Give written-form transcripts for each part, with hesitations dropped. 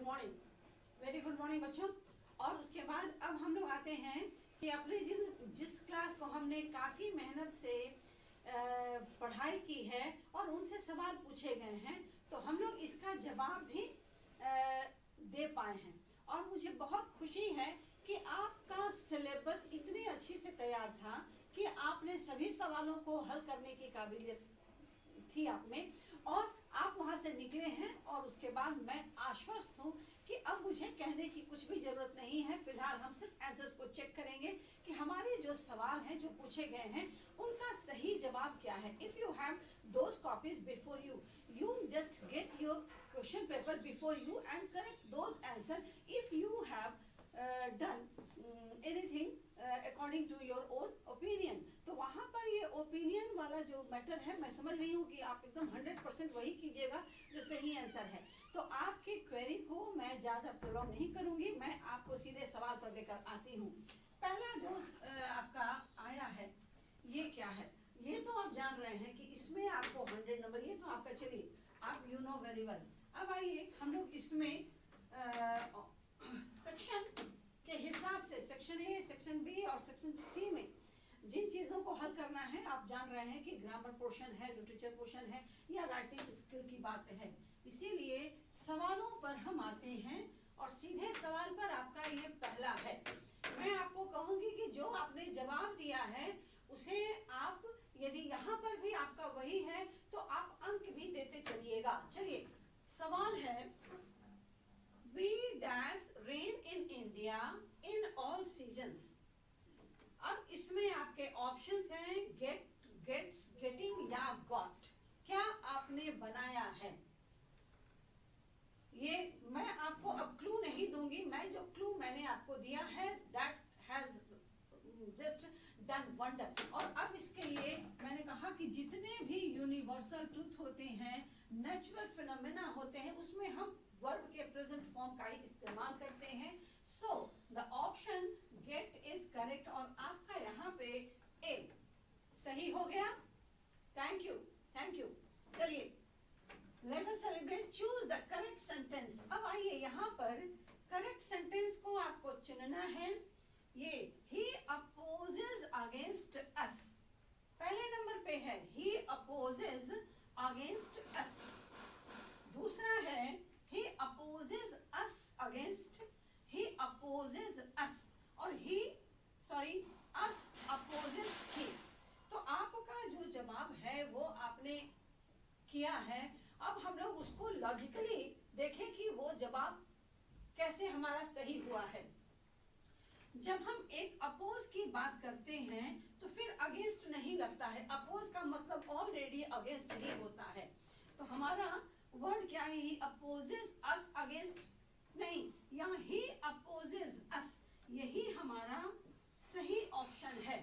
Morning, very good morning बच्चों। और उसके बाद अब हम लोग आते हैं कि अपने जिस क्लास को हमने काफ़ी मेहनत से पढ़ाई की है और उनसे सवाल पूछे गए हैं, तो हम लोग इसका जवाब भी दे पाए हैं। और मुझे बहुत खुशी है कि आपका सिलेबस इतनी अच्छी से तैयार था कि आपने सभी सवालों को हल करने की काबिलियत थी आप में और आप वहां से निकले हैं। और उसके बाद मैं आश्वस्त हूं कि अब मुझे कहने की कुछ भी जरूरत नहीं है। फिलहाल हम सिर्फ आंसर्स को चेक करेंगे कि हमारे जो सवाल हैं जो पूछे गए हैं उनका सही जवाब क्या है। If you have those copies before you, you just get your question paper before you and correct those answer if you have done anything according to your own opinion। तो वहां पर ये ओपिनियन वाला जो मैटर है, मैं समझ रही हूँ कि आप एकदम 100% वही कीजिएगा जो सही आंसर है। तो आपकी क्वेरी को मैं ज्यादा प्रोलॉन्ग नहीं करूंगी, मैं आपको सीधे सवाल पर लेकर आती हूँ। पहला जो आपका आया है ये क्या है, ये तो आप जान रहे हैं कि इसमें आपको 100 नंबर, ये तो आपका, चलिए आप यू नो वेरी वेल। अब आइए हम लोग इसमें सेक्शन के हिसाब से सेक्शन ए, सेक्शन बी और सेक्शन सी में जिन चीज़ों को हल करना है, आप जान रहे हैं कि ग्रामर पोर्शन है, लिटरेचर पोर्शन है या राइटिंग स्किल की बात है। इसीलिए सवालों पर हम आते हैं और सीधे सवाल पर आपका ये पहला है। मैं आपको कहूंगी कि जो आपने जवाब दिया है उसे आप, यदि यहाँ पर भी आपका वही है तो आप अंक भी देते चलिएगा। चलिए सवाल है, We dash rain in India in all seasons। अब इसमें आपके ऑप्शंस हैं get, gets, getting या got। क्या आपने बनाया है? ये मैं आपको अब क्लू नहीं दूंगी, मैं जो क्लू मैंने आपको दिया है that has just done wonder। और अब इसके लिए मैंने कहा कि जितने भी यूनिवर्सल ट्रूथ होते हैं, नेचुरल फिनोमेना होते हैं, उसमें हम वर्ब के प्रेजेंट फॉर्म का ही इस्तेमाल करते हैं। So the option get is correct और आपका यहाँ पे ए सही हो गया। Thank you, thank you. चलिए let us celebrate, choose the correct sentence. अब आइए यहाँ पर करेक्ट सेंटेंस को आपको चुनना है। ये he opposes against us पहले नंबर पे है, he opposes against us। दूसरा है he opposes us against, he opposes us और us opposes he। तो आपका जो जवाब है वो आपने किया है। अब हम लोग उसको लॉजिकली देखें कि वो जवाब कैसे हमारा सही हुआ है। जब हम एक अपोज की बात करते हैं तो फिर अगेंस्ट नहीं लगता है, अपोज का मतलब ऑलरेडी अगेंस्ट ही होता है। तो हमारा वर्ड क्या है, ही अपोजेस अस अगेंस्ट नहीं, यहाँ ही अपोजेस अस, यही हमारा सही ऑप्शन है।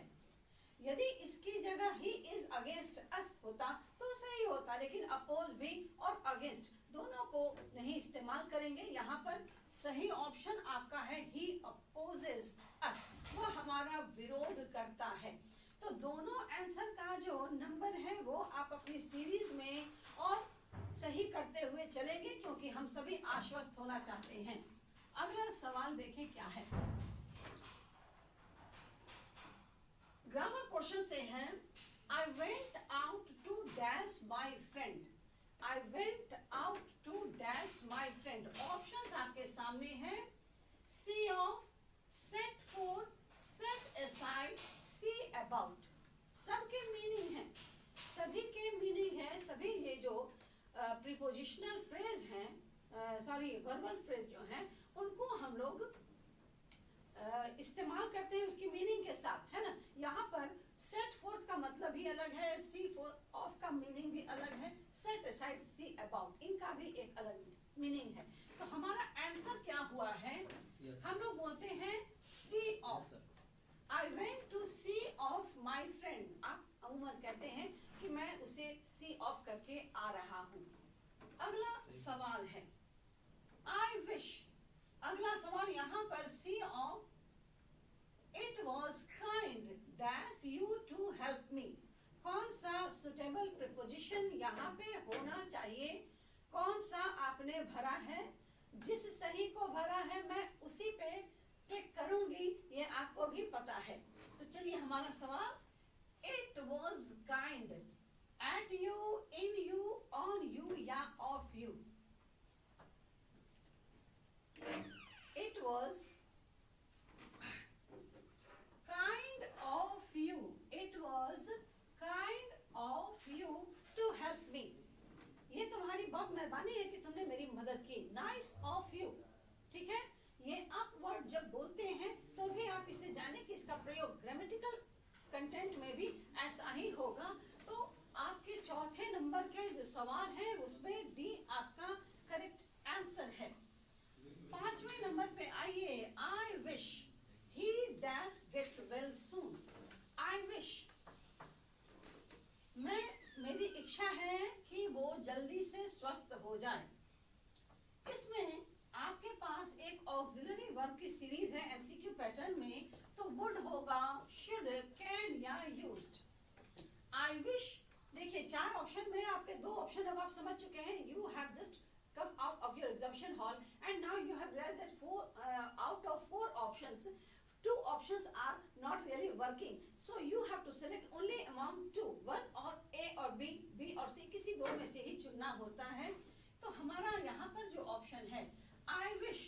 यदि इसकी जगह ही इज अगेंस्ट अस होता तो सही होता, लेकिन अपोज भी और अगेंस्ट दोनों को नहीं इस्तेमाल करेंगे। यहाँ पर सही ऑप्शन आपका है ही अपोजेस अस, वो हमारा विरोध करता है। तो दोनों आंसर का जो नंबर है वो आप अपनी सीरीज में और सही करते हुए चलेंगे, क्योंकि हम सभी आश्वस्त होना चाहते हैं। अगला सवाल देखें क्या है। ग्रामर क्वेश्चन से है, I went out to dash my friend। I went out to dash my friend। Options आपके सामने हैं, see of, set for, set aside, see about। सबके मीनिंग है, सभी के मीनिंग है। सभी ये जो प्रीपोजिशनल फ्रेज हैं, वर्बल फ्रेज जो हैं, उनको हम लोग इस्तेमाल करते हैं उसकी मीनिंग के साथ, है ना। यहाँ पर सेट फोर्थ का मतलब भी अलग है, सी ऑफ का मीनिंग भी अलग है, सेट असाइड, सी अबाउट, इनका भी एक अलग मीनिंग है। तो हमारा आंसर क्या हुआ है, हम लोग बोलते हैं see off. I went to see off my friend. आप अमूमन कहते हैं कि मैं उसे सी ऑफ करके आ रहा हूँ। अगला सवाल है, आई विश। अगला सवाल यहाँ पर see off, it was kind dash you to help me. कौन सा सुटेबल प्रीपोजिशन यहाँ पे होना चाहिए, कौन सा आपने भरा है। जिस सही उसी पे क्लिक करूंगी, ये आपको भी पता है। तो चलिए हमारा सवाल, it was kind at you, in you, on you या of you. It was kind of you, it was kind of you to help me. ये तुम्हारी बहुत मेहरबानी है कि तुमने मेरी मदद की। नाइस ऑफ यू, ठीक है। ये अप वर्ड जब बोलते हैं तो भी आप इसे जाने कि इसका प्रयोग ग्रामेटिकल कंटेंट में भी ऐसा ही होगा। तो आपके चौथे नंबर के जो सवाल है उसमें डी आपका करेक्ट आंसर है। पांचवें नंबर पे आइए, आई wish he dash gate well soon. I wish, मेरी इच्छा है कि वो जल्दी से स्वस्थ हो जाए। इसमें आपके पास एक ऑक्सिलरी वर्ब की सीरीज है एमसीक्यू पैटर्न में, तो वुड होगा, शुड, कैन या यूज्ड। आई विश, देखिए 4 ऑप्शन में आपके 2 ऑप्शन अब आप समझ चुके हैं। You have just come out of your examination hall and now you have read that out of 4 options, 2 options are not really working, so you have to select only among 2, one or A or B, B और C, किसी 2 में से ही चुनना होता है। तो हमारा यहाँ पर जो ऑप्शन है I wish,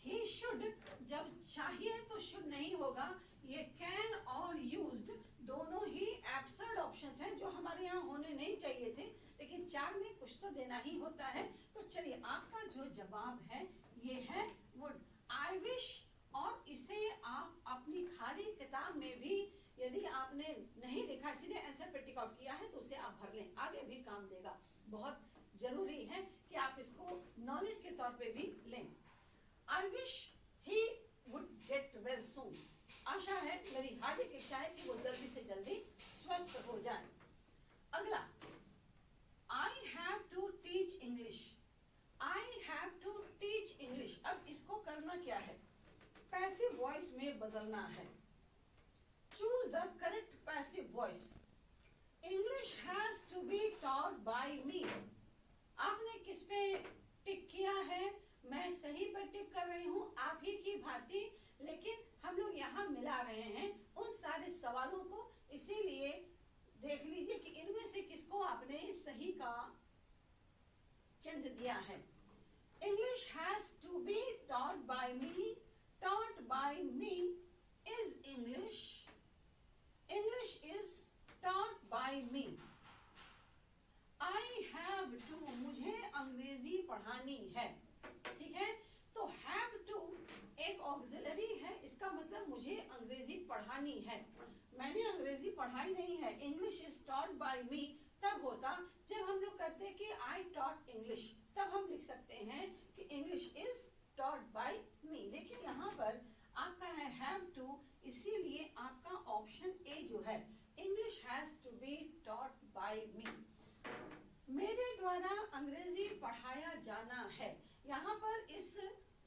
he should, जब चाहिए तो should नहीं होगा। ये can और used दोनों ही एब्सर्ड ऑप्शंस हैं जो हमारे यहाँ होने नहीं चाहिए थे, लेकिन 4 में कुछ तो देना ही होता है। तो चलिए आपका जो जवाब है ये है वुड। आई विश, और इसे आप अपनी खाली किताब में भी यदि आपने नहीं लिखा, सीधे आंसर पे टिक आउट किया है तो उसे आप भर लें, आगे भी काम देगा। बहुत जरूरी है कि आप इसको नॉलेज के तौर पे भी लें। I wish he would get well soon, आशा है, मेरी हार्दिक इच्छा है कि वो जल्दी से जल्दी स्वस्थ हो जाए। अगला, I have to teach English. I have to teach English, अब इसको करना क्या है, पैसिव वॉइस में बदलना है। Choose the correct passive voice. English has to be taught by me. आपने किस पे टिक किया है, मैं सही पर टिक कर रही हूँ आप ही की भांति, लेकिन हम लोग यहाँ मिला रहे हैं उन सारे सवालों को, इसीलिए देख लीजिए कि इनमें से किसको आपने सही का चिन्ह दिया है। English has to be taught by me, taught by me is English, English is taught by me. I have to, मुझे अंग्रेजी पढ़ानी है, ठीक है। तो हैव टू एक ऑक्सिलरी है, इसका मतलब मुझे अंग्रेजी पढ़ानी है। मैंने अंग्रेजी पढ़ाई नहीं है। इंग्लिश इज टॉट बाय मी तब होता जब हम लोग करते हैं कि आई टॉट इंग्लिश, तब हम लिख सकते हैं कि इंग्लिश इज टॉट बाय मी। लेकिन यहाँ पर आपका है हैव टू, इसीलिए आपका ऑप्शन ए जो है, English has to be taught by me, मेरे द्वारा अंग्रेजी पढ़ाया जाना है। यहाँ पर इस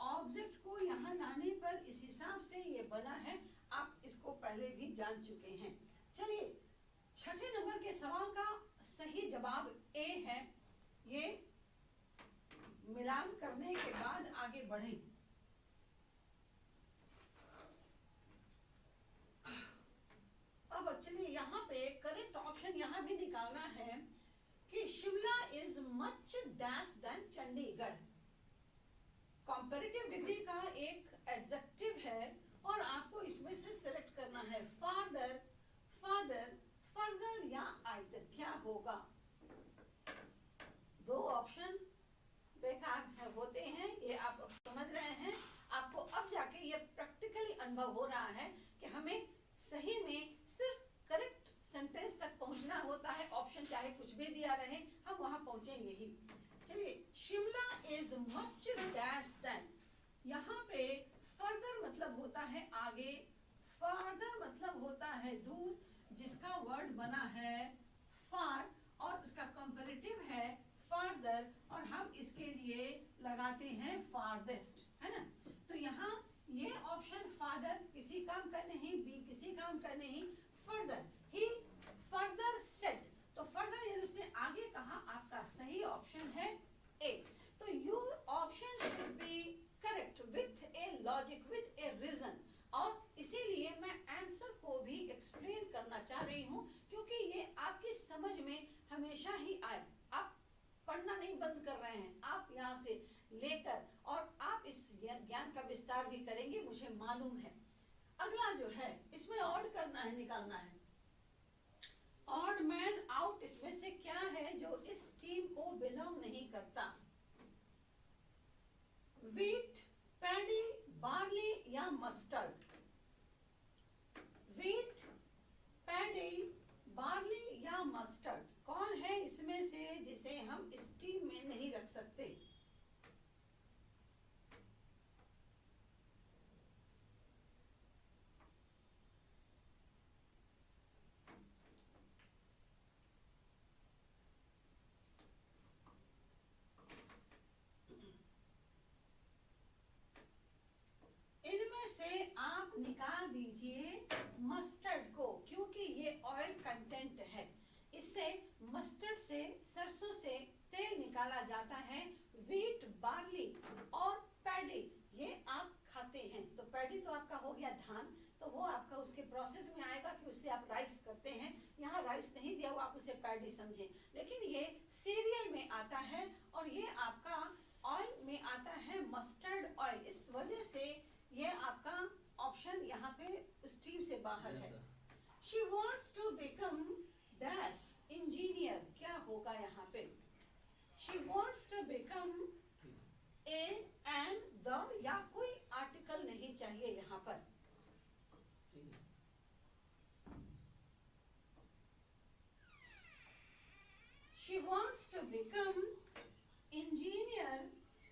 ऑब्जेक्ट को यहाँ लाने पर इस हिसाब से ये बना है, आप इसको पहले भी जान चुके हैं। चलिए छठे नंबर के सवाल का सही जवाब ए है। ये मिलान करने के बाद आगे बढ़ें। अब चलिए यहाँ पे करेक्ट ऑप्शन यहाँ भी निकालना है कि Shimla is much dash than Chandigarh. Comparative degree का एक एडजेक्टिव है और आपको इसमें से सिलेक्ट करना है फादर, फादर, फर्दर या आइदर, क्या होगा। 2 ऑप्शन बेकार है, होते हैं, ये आप अब समझ रहे हैं। आपको अब जाके ये प्रैक्टिकली अनुभव हो रहा है कि हमें सही में सिर्फ करेक्ट सेंटेंस तक पहुंचना होता है। ऑप्शन चाहे कुछ भी दिया रहे, हम वहां पहुंचेंगे ही। चलिए, Shimla is much dash than, यहाँ पे फर्दर मतलब होता है आगे, फार्दर मतलब होता है दूर, जिसका वर्ड बना है फार और उसका कंपैरेटिव है फार्दर, और हम इसके लिए लगाते हैं फारदेस्ट, है ना। तो यहाँ ये ऑप्शन फादर किसी काम का नहीं, बी किसी काम का नहीं, फर्दर, ही फर्दर सेड, तो फर्दर यानी उसने आगे कहा, आपका सही ऑप्शन है ए। तो your option should be correct with रही हूँ क्योंकि ये आपकी समझ में हमेशा ही आए। आप पढ़ना नहीं बंद कर रहे हैं, आप यहाँ से लेकर और आप इस ज्ञान का विस्तार भी करेंगे, मुझे मालूम है। अगला जो है इसमें ऑड करना है, निकालना है। ऑड मैन आउट इसमें से क्या है जो इस टीम को बिलोंग नहीं करता? वीट, पैडी, बार्ली या मस्टर्ड? वीट, पैडी, बार्ली या मस्टर्ड, कौन है इसमें से जिसे हम इस टीम में नहीं रख सकते? इनमें से आप निकाल दीजिए मस्टर्ड को, क्योंकि ये ऑयल कंटेंट है। इससे मस्टर्ड से, सरसों से तेल निकाला जाता है। वीट, बार्ली और पैडी ये आप खाते हैं। तो पैडी तो आपका हो गया धान, तो वो आपका उसके प्रोसेस में आएगा कि उससे आप राइस करते हैं। यहाँ राइस नहीं दिया हुआ, आप उसे पैडी समझें, लेकिन ये सीरियल में आता है और ये आपका ऑयल में आता है मस्टर्ड ऑयल। इस वजह से ये आपका ऑप्शन यहाँ पे स्टीम से बाहर है। She wants to become dash engineer, क्या होगा यहाँ पे? She wants to become a and the, या कोई आर्टिकल नहीं चाहिए यहाँ पर। She wants to become engineer,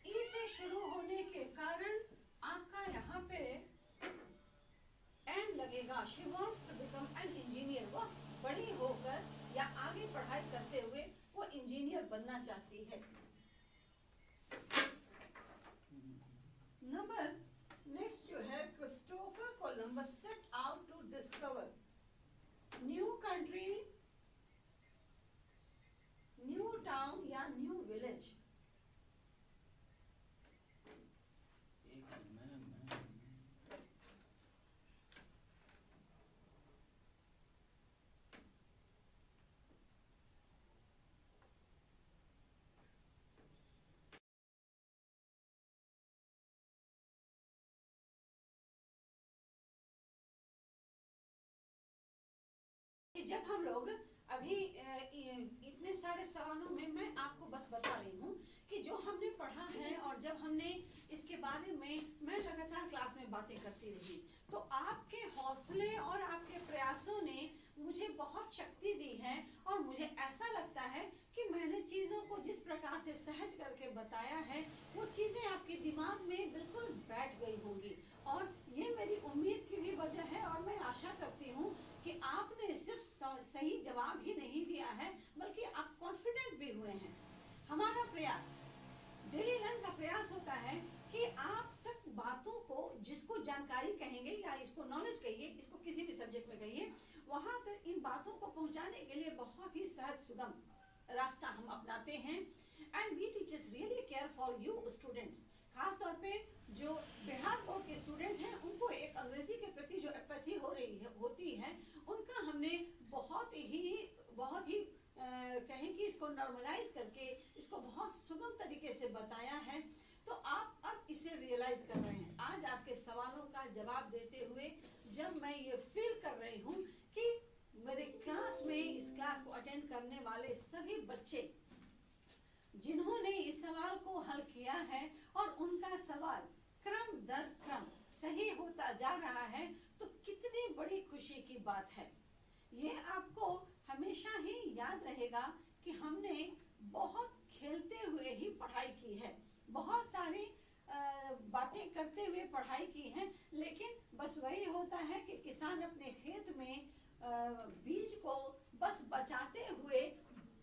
ई से शुरू होने के कारण आपका यहाँ पे एन लगेगा। She wants to become an engineer, वो बड़ी होकर या आगे पढ़ाई करते हुए वो इंजीनियर बनना चाहती है। नंबर नेक्स्ट जो है, Christopher Columbus set out to discover new country, new town या न्यू विलेज? जब हम लोग अभी इतने सारे सवालों में मैं आपको बस बता रही हूँ कि जो हमने पढ़ा है और जब हमने इसके बारे में मैं लगातार क्लास में बातें करती रही, तो आपके हौसले और आपके प्रयासों ने मुझे बहुत शक्ति दी है और मुझे ऐसा लगता है कि मैंने चीज़ों को जिस प्रकार से सहज करके बताया है वो चीज़ें आपके दिमाग में बिल्कुल बैठ गई होंगी और ये मेरी उम्मीद की भी वजह है। और मैं आशा करती हूँ कि आपने सिर्फ सही जवाब ही नहीं दिया है बल्कि आप कॉन्फिडेंट भी हुए हैं। हमारा प्रयास, डेली रन का प्रयास होता है कि आप तक बातों को, जिसको जानकारी कहेंगे या इसको नॉलेज कहिए, इसको किसी भी सब्जेक्ट में कहिए, वहां तक इन बातों को पहुंचाने के लिए बहुत ही सहज सुगम रास्ता हम अपनाते हैं। And we teachers really care for you students. खास तौर पे जो बिहार बोर्ड के स्टूडेंट हैं उनको एक अंग्रेजी के प्रति जो एपैथी होती है उनका हमने बहुत ही कहें कि इसको नॉर्मलाइज करके इसको बहुत सुगम तरीके से बताया है। तो आप अब इसे रियलाइज कर रहे हैं। आज आपके सवालों का जवाब देते हुए जब मैं ये फील कर रही हूँ कि मेरे क्लास में, इस क्लास को अटेंड करने वाले सभी बच्चे जिन्होंने इस सवाल को हल किया है और उनका सवाल क्रम दर क्रम सही होता जा रहा है, तो कितनी बड़ी खुशी की बात है। ये आपको हमेशा ही याद रहेगा कि हमने बहुत खेलते हुए ही पढ़ाई की है, बहुत सारी बातें करते हुए पढ़ाई की है, लेकिन बस वही होता है कि किसान अपने खेत में बीज को बस बचाते हुए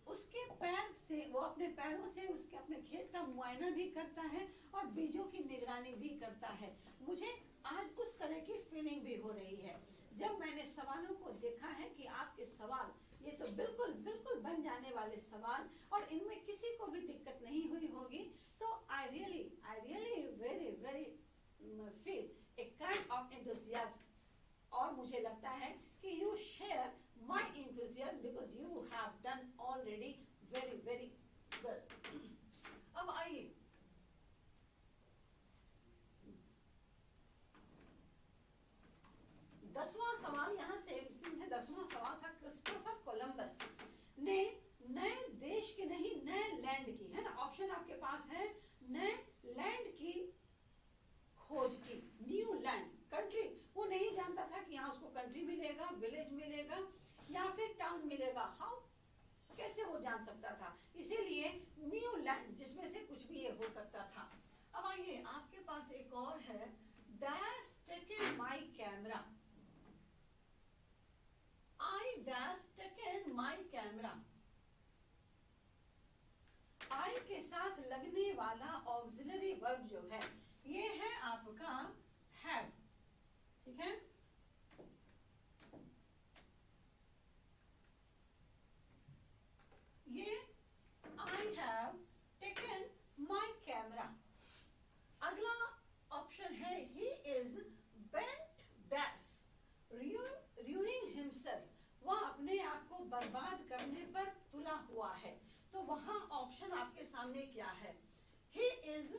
उसके पैर से, वो अपने पैरों से उसके अपने खेत का मुआयना भी करता है और बीजों की निगरानी भी करता है। मुझे आज उस तरह की फीलिंग भी हो रही है जब मैंने सवालों को देखा है कि आपके सवाल ये तो बिल्कुल बिल्कुल बन जाने वाले सवाल और इनमें किसी को भी दिक्कत नहीं हुई होगी। तो I really very feel a kind of enthusiasm और मुझे लगता है कि यू शेयर माय 10वां सवाल था, क्रिस्टोफर कोलंबस ने नए देश की नहीं, नए लैंड की, है ना, ऑप्शन आपके पास है, नए लैंड की खोज की, न्यू लैंड, कंट्री। वो नहीं जानता था कि यहाँ उसको कंट्री मिलेगा, विलेज मिलेगा या फिर टाउन मिलेगा, हाउ, कैसे वो जान सकता था, इसीलिए न्यू लैंड, जिसमें से कुछ भी ये हो सकता था। अब आइए, आपके पास एक और है, dash taken my camera, I dash taken my camera. I के साथ लगने वाला ऑक्सिलरी वर्ब जो है, ये है आपका हैव, ठीक है। ये I have taken my camera. अगला ऑप्शन है, he is bent dash ruining himself, वह अपने आप को बर्बाद करने पर तुला हुआ है। तो वहां ऑप्शन आपके सामने क्या है, he is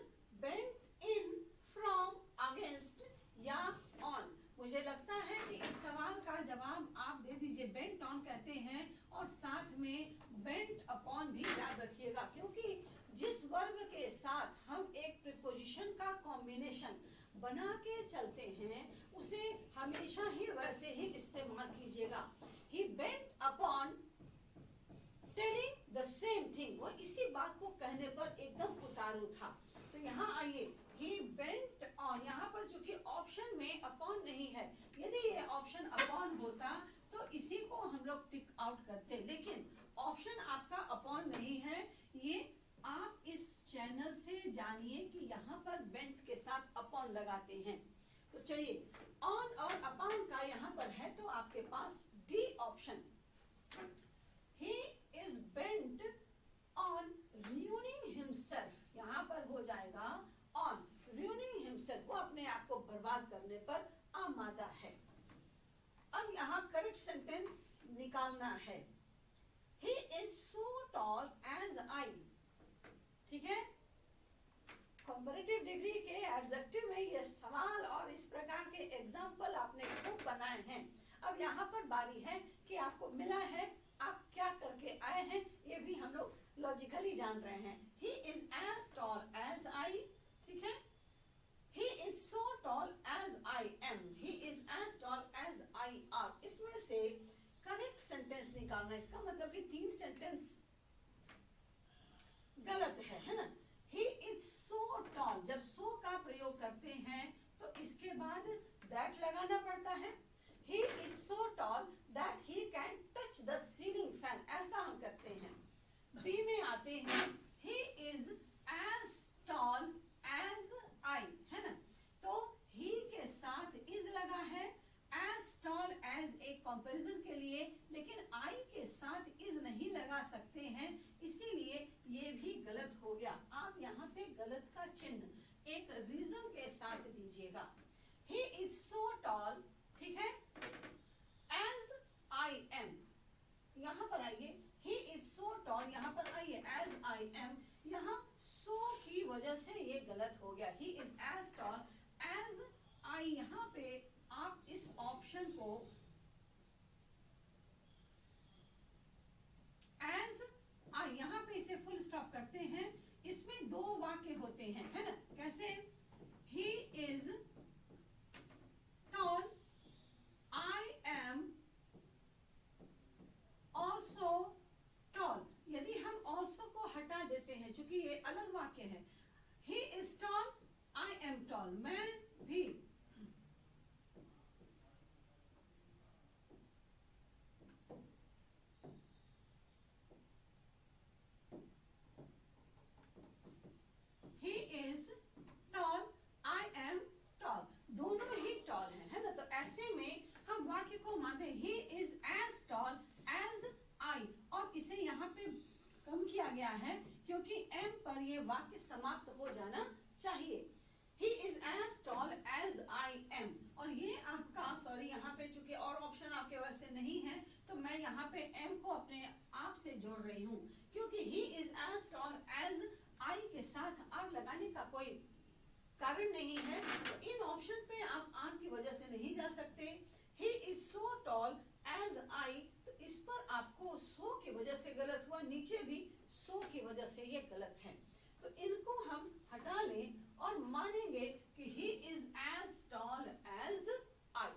bent in, from, against या on। मुझे लगता है कि इस सवाल का जवाब आप दे दीजिए, बेंट ऑन कहते हैं और साथ में बेंट अपॉन भी याद रखिएगा, क्योंकि जिस वर्ब के साथ हम एक प्रीपोजिशन का कॉम्बिनेशन बना के चलते हैं उसे हमेशा ही वैसे ही इस्तेमाल कीजिएगा। He bent upon telling the same thing, वो इसी बात को कहने पर एकदम उतारू था। तो यहाँ आइए, he bent on, यहाँ पर चूंकि ऑप्शन में अपॉन नहीं है, यदि ये ऑप्शन अपॉन होता तो इसी को हम लोग टिक आउट करते, लेकिन ऑप्शन आपका अपॉन नहीं है। ये आप इस चैनल से जानिए कि यहाँ पर बेंट के साथ अपॉन लगाते हैं। तो चलिए, ऑन और अपॉन का यहाँ पर है, तो आपके पास D option, he is bent on ruining himself, यहाँ पर हो जाएगा on ruining himself, वो अपने आप को बर्बाद करने पर आमादा है। अब यहाँ करेक्ट सेंटेंस निकालना है, he is so tall as I, ठीक है। कंपैरेटिव डिग्री के एडजेक्टिव में ये सवाल और इस प्रकार के एग्जाम्पल आपने खूब बनाए हैं। अब यहाँ पर बारी है कि आपको मिला है, आप क्या करके आए हैं, ये भी हम लोग लॉजिकली जान रहे हैं। He is as tall as I, ठीक है। He is so tall as I am, he is as tall as I are, इसमें से करेक्ट सेंटेंस निकालना। इसका मतलब कि 3 सेंटेंस गलत है ना। He is so tall, जब so का प्रयोग करते हैं तो इसके बाद that लगाना पड़ता है। He is so tall that he can touch the ceiling fan, ऐसा हम करते हैं। B में आते हैं, he is as tall as I, है ना। तो he के साथ is लगा है as tall as एक कंपैरिजन के लिए, लेकिन I के साथ is नहीं लगा सकते हैं, इसीलिए ये भी गलत हो गया। आप यहाँ पे गलत का चिन्ह एक रीजन के साथ दीजिएगा। He is so tall, ठीक है, as I am, यहाँ पर आइए, he is so tall, यहाँ पर आइए as I am, यहाँ so की वजह से ये गलत हो गया। He is as tall as I, यहाँ पे आप इस ऑप्शन को as I, यहाँ पे इसे फुल स्टॉप करते हैं। इसमें 2 वाक्य होते हैं, है ना, कैसे, he is tall, I am also tall। यदि हम also को हटा देते हैं, चूंकि ये अलग वाक्य है, he is tall, I am tall, मैं भी, he is tall, I am tall, दोनों ही tall हैं, है ना। तो ऐसे में हम वाक्य को मानते हैं, he is as tall as I, और इसे यहाँ पे कम किया गया है क्योंकि M पर ये वाक्य समाप्त हो जाना चाहिए। He is as tall as I am, और ये आपका, सॉरी, यहाँ पे चूंकि और ऑप्शन आपके वैसे नहीं है, तो मैं यहाँ पे M को अपने आप से जोड़ रही हूँ, क्योंकि he is as tall as I के साथ आर लगाने का कोई कारण नहीं है। तो इन ऑप्शन पे आप आर की वजह से नहीं जा सकते। He is so tall as I, तो इस पर आपको so की वजह से गलत हुआ, नीचे भी so की वजह से ये गलत है। तो इनको हम हटा लें और मानेंगे कि he is as tall as I।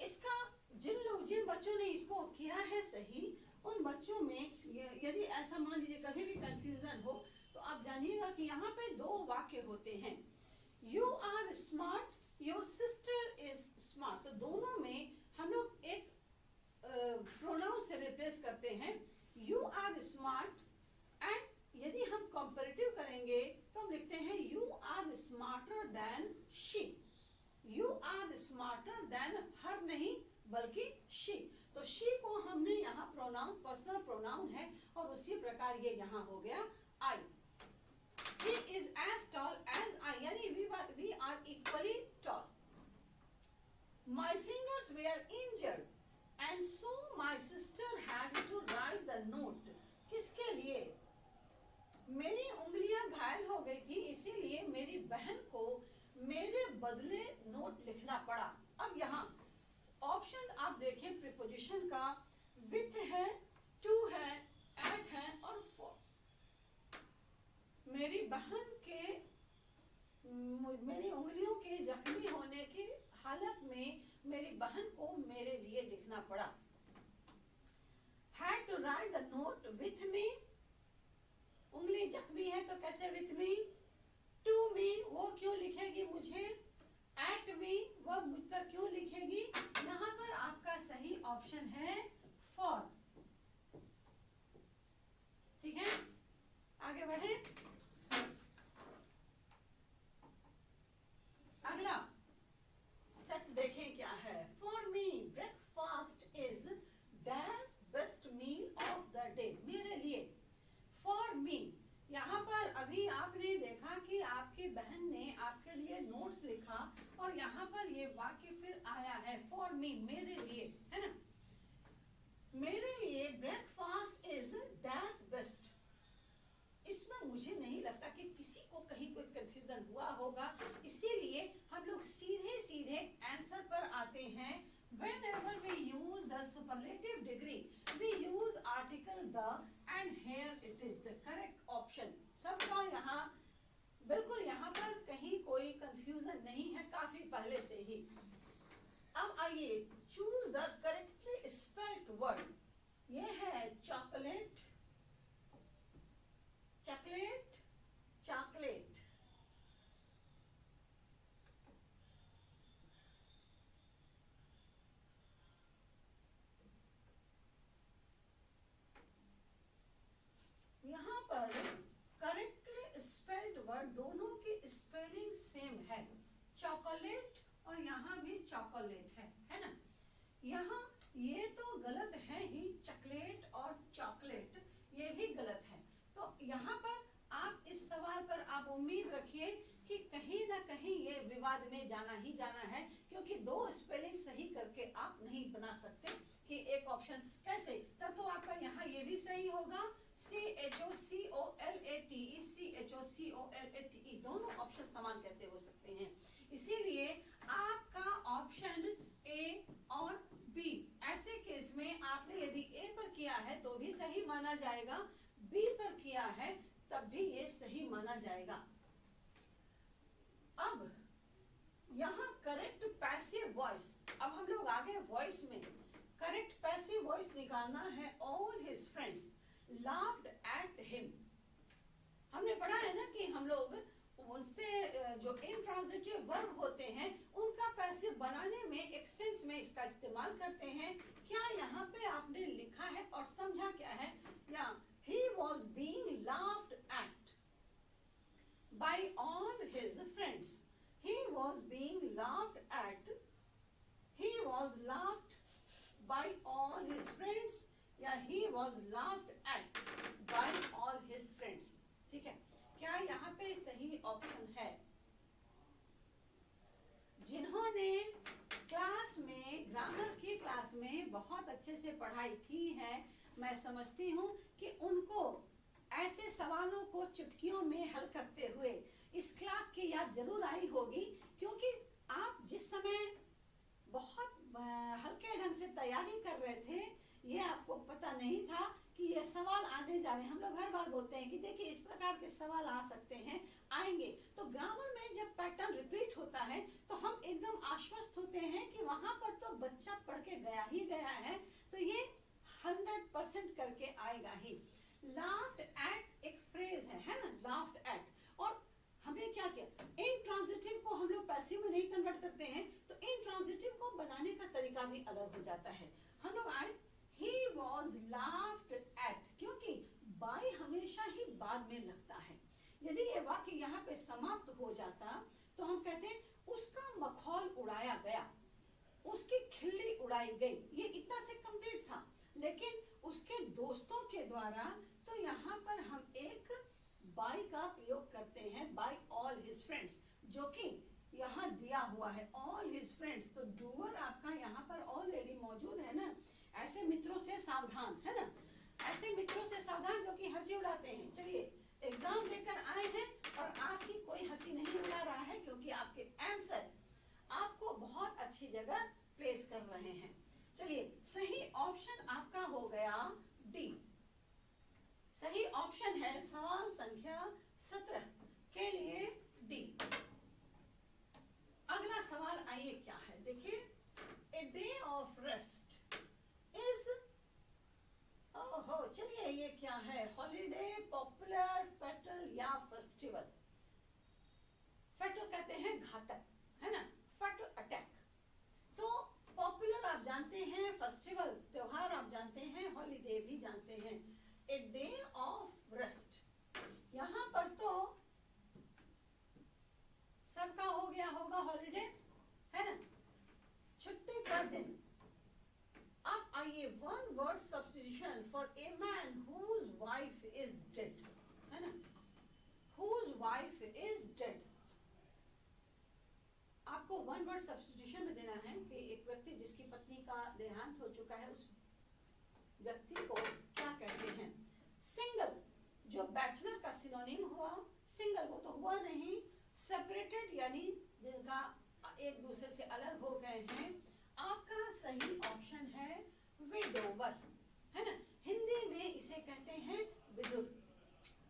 इसका जिन बच्चों ने इसको किया है सही, उन बच्चों में यदि ऐसा मान लीजिए कभी भी कंफ्यूजन हो तो आप जानिएगा कि यहाँ पे दो वाक्य होते हैं, you are smart, your sister is smart. तो दोनों में हम लोग एक प्रोनाउन से रिप्लेस करते हैं, यू आर स्मार्ट, एंड यदि हम कंपैरेटिव करेंगे तो हम लिखते हैं you are smarter than she. You are smarter than her नहीं बल्कि शी। तो शी को हमने यहाँ प्रोनाउन पर्सनल प्रोनाउन है और उसी प्रकार ये यहाँ हो गया आई। He is as tall as I, यानी we are equally tall. My fingers were injured and so my sister had to write the note. किसके लिए? मेरी उंगलियां घायल हो गई थी, इसीलिए मेरी बहन को मेरे बदले नोट लिखना पड़ा। अब यहाँ ऑप्शन आप देखें प्रीपोजिशन का, विथ है, टू है, एट है और फॉर। मेरी बहन के मेरी उंगलियों के जख्मी होने की हालत में मेरी बहन को मेरे लिए लिखना पड़ा। Had to write the note with me, उंगली जख्मी है तो कैसे with me, to me वो क्यों लिखेगी मुझे, at me वो मुझ पर क्यों लिखेगी। यहाँ पर आपका सही ऑप्शन है for। ठीक है, आगे बढ़े। अगला सेट देखें क्या है। For me breakfast is dash best meal of the day. मेरे लिए फॉर मी, यहाँ पर अभी आपने देखा कि आपकी बहन ने आपके लिए नोट्स लिखा और यहाँ पर ये वाक्य फिर आया है फॉर मी, मेरे लिए, है ना। मेरे लिए ब्रेकफास्ट इज डैश बेस्ट। इसमें मुझे नहीं लगता कि किसी को कहीं कोई कंफ्यूजन हुआ होगा, इसीलिए हम लोग सीधे सीधे आंसर पर आते हैं। Whenever we use the superlative degree, we use article the, and here it is the correct option। सबका यहाँ बिल्कुल यहाँ पर कहीं कोई कंफ्यूजन नहीं है, काफी पहले से ही। अब आइए choose the correctly spelled word। ये है चॉकलेट, चॉकलेट, चॉकलेट। यहाँ पर करेक्टली स्पेल्ड वर्ड दोनों की स्पेलिंग सेम है, चॉकलेट और यहाँ भी चॉकलेट है ना। यहाँ ये तो गलत है ही, चॉकलेट और चॉकलेट ये भी गलत है। तो यहाँ पर आप इस सवाल पर आप उम्मीद रखिए कि कहीं ना कहीं ये विवाद में जाना ही जाना है, क्योंकि दो स्पेलिंग सही करके आप नहीं बना सकते कि एक ऑप्शन कैसे। तब तो आपका यहाँ ये भी सही होगा, CHOCOLATE, CHOCOLATE, दोनों ऑप्शन समान कैसे हो सकते हैं। इसीलिए आपका ऑप्शन ए और बी, ऐसे केस में आपने यदि ए पर किया है तो भी सही माना जाएगा, बी पर किया है तब भी ये सही माना जाएगा। अब यहाँ करेक्ट पैसिव वॉइस, अब हम लोग आगे वॉइस में करेक्ट पैसिव वॉइस निकालना है। All his friends laughed at him। हमने पढ़ा है ना कि हम लोग उनसे जो इंट्रांजिटिव वर्ब होते हैं उनका पैसिव बनाने में एक सेंस में इसका इस्तेमाल करते हैं। क्या यहाँ पे आपने लिखा है और समझा क्या है, या he was being laughed at by all his friends। he was being laughed at, he was laughed by all his friends, या he was laughed at by all his friends। ठीक है, क्या यहाँ पे सही ऑप्शन है? जिन्होंने क्लास में ग्रामर की क्लास में बहुत अच्छे से पढ़ाई की है, मैं समझती हूँ कि उनको ऐसे सवालों को चुटकियों में हल करते हुए इस क्लास की याद जरूर आई होगी, क्योंकि आप जिस समय बहुत हल्के ढंग से पता नहीं था कि ये सवाल आने जा रहे हैं। हम लोग हर बार बोलते हैं कि देखिए इस प्रकार के सवाल आ सकते हैं, आएंगे। तो ग्रामर में जब पैटर्न रिपीट होता है तो हम एकदम आश्वस्त होते हैं कि वहां पर तो बच्चा पढ़ के गया ही गया है, तो ये 100% करके आएगा ही। लाफ्ड एट एक फ्रेज है ना, लाफ्ड एट। और हमने क्या किया, इंट्रांजिटिव को हम लोग पैसिव में नहीं कन्वर्ट करते हैं, तो इंट्रांजिटिव को बनाने का तरीका भी अलग हो जाता है। हम लोग आए, he was laughed at, क्योंकि by हमेशा ही बाद में लगता है। यदि ये वाक्य यहाँ पे समाप्त हो जाता तो हम कहते हैं उसका मखौल उड़ाया गया, उसकी खिल्ली उड़ाई गई, ये इतना से कंप्लीट था। लेकिन उसके दोस्तों के द्वारा तो यहाँ पर हम एक by का प्रयोग करते हैं, by all his friends, जो कि यहाँ दिया हुआ है all his friends। तो डूअर आपका यहाँ पर ऑलरेडी मौजूद है ना। ऐसे मित्रों से सावधान, है ना, ऐसे मित्रों से सावधान जो कि हंसी उड़ाते हैं। चलिए, एग्जाम देकर आए हैं और आपकी कोई हंसी नहीं उड़ा रहा है, क्योंकि आपके आंसर आपको बहुत अच्छी जगह प्लेस कर रहे हैं। चलिए, सही ऑप्शन आपका हो गया डी। सही ऑप्शन है सवाल संख्या 17 के लिए डी। अगला सवाल आइए क्या है, देखिए, a day of rest is, ओहो, चलिए ये क्या है, हॉलीडे, पॉपुलर, फैटल या फेस्टिवल। फैटल कहते हैं घातक, है ना, फैटल अटैक। तो पॉपुलर आप जानते हैं, फेस्टिवल त्योहार आप जानते हैं, हॉलीडे भी जानते हैं। ए डे ऑफ रेस्ट, यहाँ पर तो सबका हो गया होगा हॉलीडे, है ना, छुट्टी का दिन। अब आइए, one word substitution for a man whose wife is dead, है ना, हुज वाइफ इज डेड। आपको वन वर्ड सब्स्टिट्यूशन में देना है कि एक व्यक्ति जिसकी पत्नी का देहांत हो चुका है, उस व्यक्ति को क्या कहते हैं। सिंगल, जो बैचलर का सिनोनिम हुआ, सिंगल वो तो हुआ नहीं, सेपरेटेड यानी जिनका एक दूसरे से अलग हो गए हैं। आपका सही ऑप्शन है विडोवर, है ना, हिंदी में इसे कहते हैं विधुर।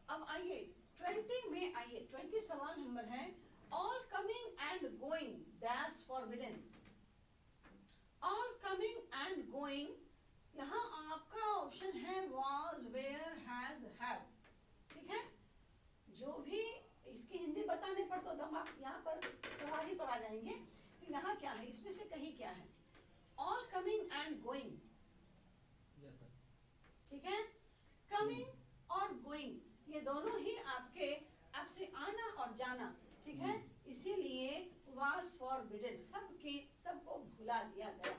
अब आइए 20 में आइए, 20 सवाल नंबर है, all coming and going that's forbidden. All coming and going, यहाँ आपका ऑप्शन है वाज, वेयर, हैज, हैव, ठीक है। जो भी इसकी हिंदी बताने पर तो दम आप यहाँ पर सवाल ही पर आ जाएंगे। तो यहाँ क्या है, इसमें से कहीं क्या है, ऑल कमिंग एंड गोइंग, ठीक है, कमिंग और गोइंग ये दोनों ही आपके आपसे आना और जाना, ठीक है, इसीलिए वाज फॉरबिडन, सबको भुला दिया गया।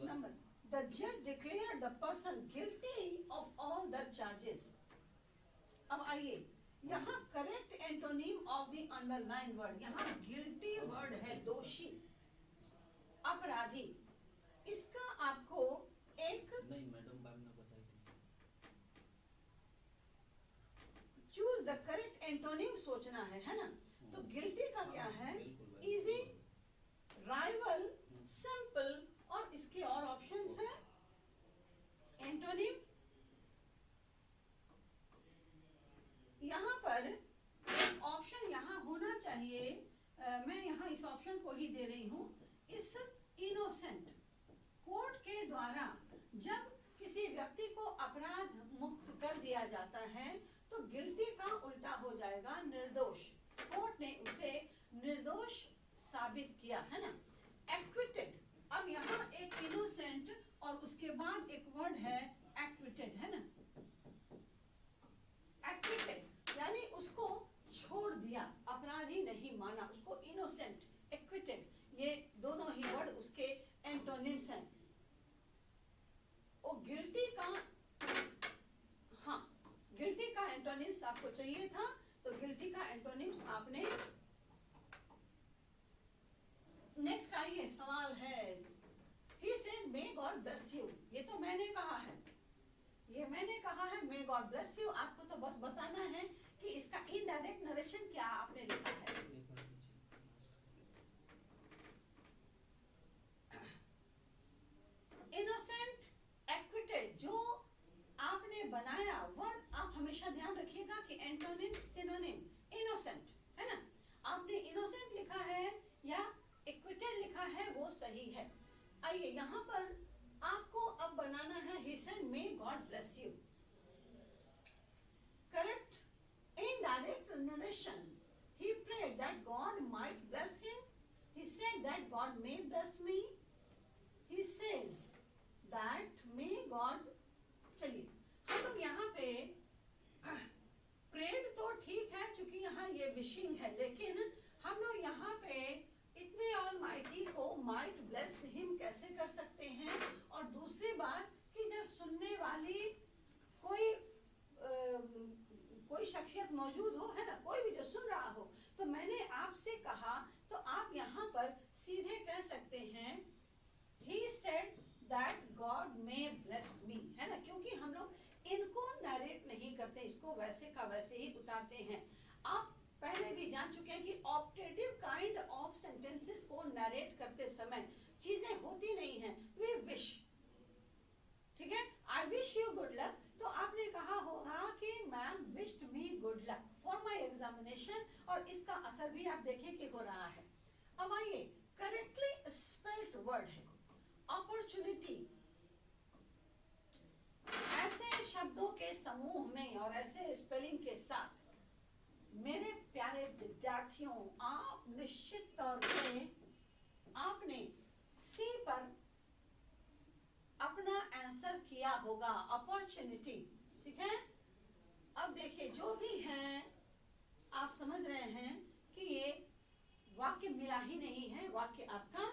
नंबर, द जज declared the person guilty of all the charges. अब आइए, यहाँ correct antonym of the underline word, यहाँ गिल्टी वर्ड है दोषी, अपराधी। इसका आपको एक नहीं, मैडम बाद में बताई थी। चूज द करेक्ट एंटोनिम सोचना है ना। तो गिल्टी का क्या है, इजी, राइवल, सिंपल, और इसके और ऑप्शंस हैं। एंटोनिम यहाँ पर एक ऑप्शन यहाँ होना चाहिए, मैं यहाँ इस ऑप्शन को ही दे रही हूँ, इस इनोसेंट। कोर्ट के द्वारा जब किसी व्यक्ति को अपराध मुक्त कर दिया जाता है तो गिल्टी का उल्टा हो जाएगा निर्दोष। कोर्ट ने उसे निर्दोष साबित किया, है ना, एक्विटेड। अब यहाँ एक इनोसेंट और उसके बाद एक वर्ड है एक्विटेड, है ना, एक्विटेड यानी उसको छोड़ दिया, अपराधी नहीं माना, उसको इनोसेंट, एक्विटेड, ये दोनों ही वर्ड उसके एंटोनिम्स हैं। और गिल्टी का, हाँ, गिल्टी का एंटोनिम्स आपको चाहिए था, तो गिल्टी का एंटोनिम्स आपने। नेक्स्ट आइए, सवाल है, he said may God bless you, ये तो मैंने कहा है, ये मैंने कहा है may God bless you। आपको तो बस बताना है कि इसका इनडायरेक्ट नरेशन क्या आपने लिखा है। इनोसेंट, एक्विटेड, जो सही है। आइए यहाँ पर आपको अब बनाना है he said may God bless you. Correct? Indirect narration. He prayed that God might bless him. He said that God may bless me. He says that may God. चलिए हम लोग यहाँ पे प्रेड तो ठीक है क्योंकि यहाँ ये विशिंग है, लेकिन हम लोग यहाँ पे इतने ऑलमाइटी को माइट ब्लेस हिम कैसे कर सकते हैं। और दूसरी बात कि जब सुनने वाली कोई शख्सियत मौजूद हो, है ना, कोई भी जो सुन रहा हो, तो मैंने आपसे कहा तो आप यहाँ पर सीधे कह सकते हैं he said that God may bless me, है ना, क्योंकि हम लोग इनको नरेट नहीं करते, इसको वैसे का वैसे ही उतारते हैं। आप पहले भी जान चुके हैं कि ऑप्टेटिव काइंड ऑफ सेंटेंसेस को नरेट करते समय चीजें होती नहीं हैं, वे विश, ठीक है, I wish you good luck, तो आपने कहा होगा कि ma'am wished me good luck for my examination, और इसका असर भी आप देखें कि हो रहा है। अब आइए, करेक्टली स्पेल्ड वर्ड है अपॉर्चुनिटी। ऐसे शब्दों के समूह में और ऐसे स्पेलिंग के साथ मेरे प्यारे विद्यार्थियों, आप निश्चित तौर पे आपने सी पर अपना आंसर किया होगा, अपॉर्चुनिटी, ठीक है। अब देखिए जो भी है आप समझ रहे हैं कि ये वाक्य मिला ही नहीं है, वाक्य आपका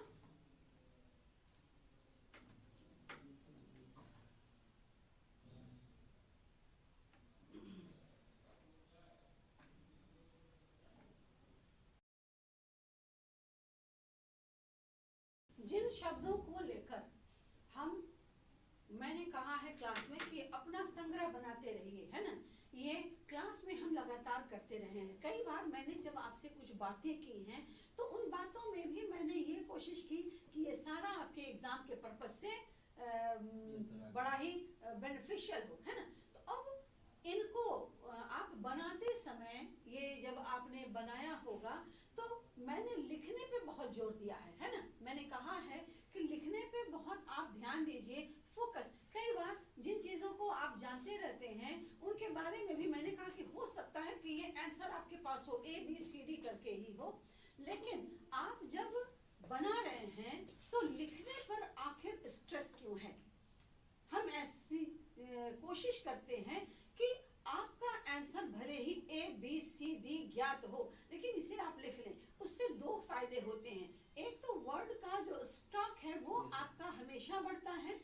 जिन शब्दों को लेकर मैंने कहा है क्लास में कि अपना संग्रह बनाते रहिए, है ना, ये क्लास में हम लगातार करते रहे हैं। कई बार मैंने जब आपसे कुछ बातें की हैं तो उन बातों में भी मैंने ये कोशिश की कि ये सारा आपके एग्जाम के पर्पस से बड़ा ही बेनिफिशियल हो, है ना। तो अब इनको आप बनाते समय, ये जब आपने बनाया होगा तो मैंने लिखने पे बहुत जोर दिया है ना। मैंने कहा है कि लिखने पे बहुत आप ध्यान दीजिए, फोकस। कई बार जिन चीजों को आप जानते रहते हैं उनके बारे में भी मैंने कहा कि हो सकता है कि ये आंसर आपके पास हो, ABCD करके ही हो, लेकिन आप जब बना रहे हैं तो लिखने पर आखिर स्ट्रेस क्यों है। हम ऐसी कोशिश करते हैं कि आपका आंसर भले ही ABCD ज्ञात हो, लेकिन इसे आप लिख लें, उससे दो फायदे होते हैं। एक तो वर्ड का जो स्टॉक है वो आपका हमेशा बढ़ता है,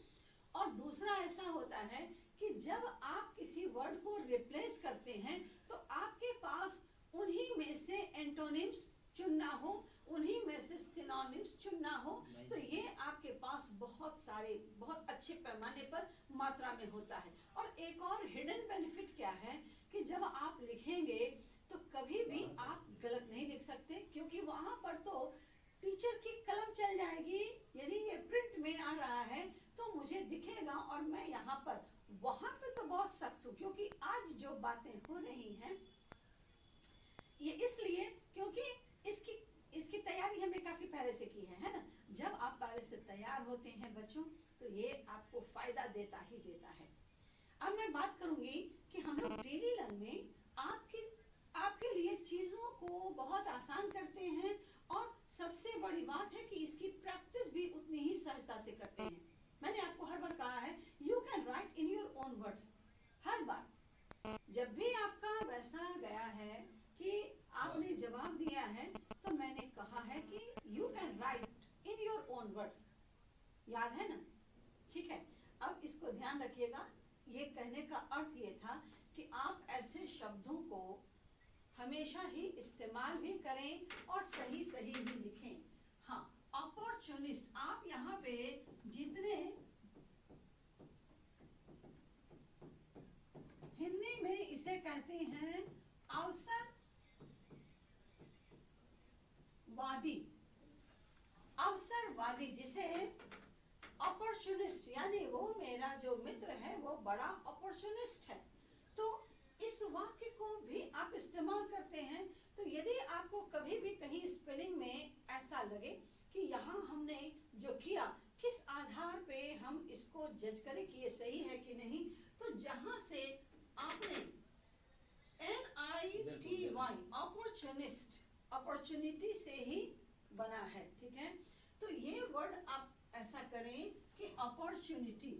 और दूसरा ऐसा होता है कि जब आप किसी वर्ड को रिप्लेस करते हैं तो आपके पास उन्हीं में से एंटोनिम्स चुनना हो, उन्हीं में से सिनोनिम्स चुनना हो, तो ये आपके पास बहुत सारे, बहुत अच्छे पैमाने पर मात्रा में होता है। और एक और हिडन बेनिफिट क्या है कि जब आप लिखेंगे तो कभी भी आप गलत नहीं लिख सकते, क्योंकि वहां पर तो टीचर की कलम चल जाएगी। यदि ये प्रिंट में आ रहा है तो मुझे दिखेगा और मैं यहाँ पर, वहां पे तो बहुत सख्त हूँ, क्योंकि आज जो बातें हो रही हैं ये इसलिए क्योंकि इसकी तैयारी हमने काफी पहले से की है ना। जब आप पहले से तैयार होते हैं बच्चों तो ये आपको फायदा देता ही देता है। अब मैं बात करूंगी कि हम लोग डेली लर्न में आपके लिए चीजों को बहुत आसान करते हैं, और सबसे बड़ी बात है कि इसकी प्रैक्टिस भी उतनी ही सहजता से करते हैं। मैंने आपको हर बार कहा है you can write in your own words. हर बार जब भी आपका वैसा गया है कि आपने जवाब दिया है तो मैंने कहा है कि you can write in your own words, याद है ना, ठीक है। अब इसको ध्यान रखिएगा, ये कहने का अर्थ ये था कि आप ऐसे शब्दों को हमेशा ही इस्तेमाल भी करें और सही सही भी लिखें। हाँ, अपॉर्चुनिस्ट, आप यहाँ पे जितने हिंदी में इसे कहते हैं अवसरवादी, जिसे अपॉर्चुनिस्ट, यानी वो मेरा जो मित्र है वो बड़ा अपॉर्चुनिस्ट है, तो इस वाक्य को भी आप इस्तेमाल करते हैं। तो यदि आपको कभी भी कहीं स्पेलिंग में ऐसा लगे कि यहाँ हमने जो जज करें कि ये सही है कि नहीं। तो जहां से आपने NITY अपॉर्चुनिस्ट, अपॉर्चुनिटी से ही बना है, ठीक है। तो ये वर्ड आप ऐसा करें कि अपॉर्चुनिटी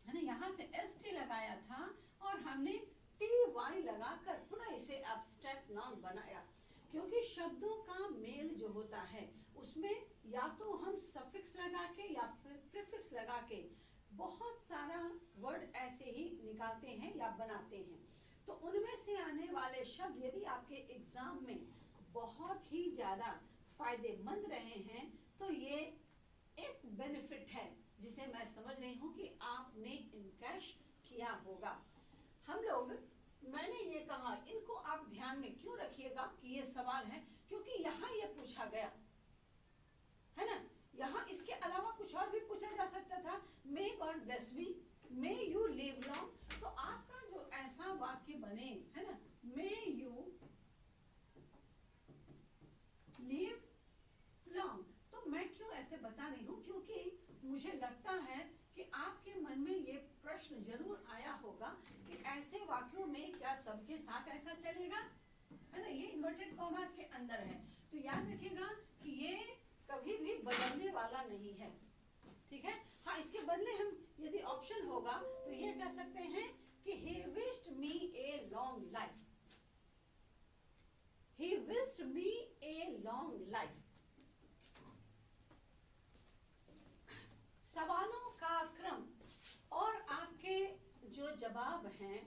है ना, यहाँ से ST लगाया था और हमने TY लगाकर पुनः इसे एब्स्ट्रैक्ट नाउन बनाया, क्योंकि शब्दों का मेल जो होता है उसमें या तो हम सफिक्स लगा के या फिर प्रीफिक्स लगा के बहुत सारा वर्ड ऐसे ही निकालते हैं या बनाते हैं। तो उनमें से आने वाले शब्द यदि आपके एग्जाम में बहुत ही ज्यादा फायदेमंद रहे हैं तो ये एक बेनिफिट है जिसे मैं समझ रही हूँ कि आपने इनकैश किया होगा। हम लोग, मैंने ये कहा इनको आप ध्यान में क्यों रखिएगा कि ये सवाल है, क्योंकि यहाँ ये पूछा गया है ना। यहाँ इसके अलावा कुछ और भी पूछा जा सकता था, may God bless me, may you live long. तो आपका जो ऐसा वाक्य बने है ना, मे यू लिव लॉन्ग, तो मैं क्यों ऐसे बता रही हूँ, क्योंकि मुझे लगता है कि आपके मन में ये प्रश्न जरूर आया होगा कि ऐसे वाक्यों में क्या सबके साथ ऐसा चलेगा, है ना। ये इन्वर्टेड कॉमास के अंदर है, तो याद रखिएगा कि ये कभी भी बदलने वाला नहीं है, ठीक है। हाँ, इसके बदले हम यदि ऑप्शन होगा तो ये कह सकते हैं कि he wished me a long life, he wished me a long life। सवालों का क्रम और आपके जो जवाब हैं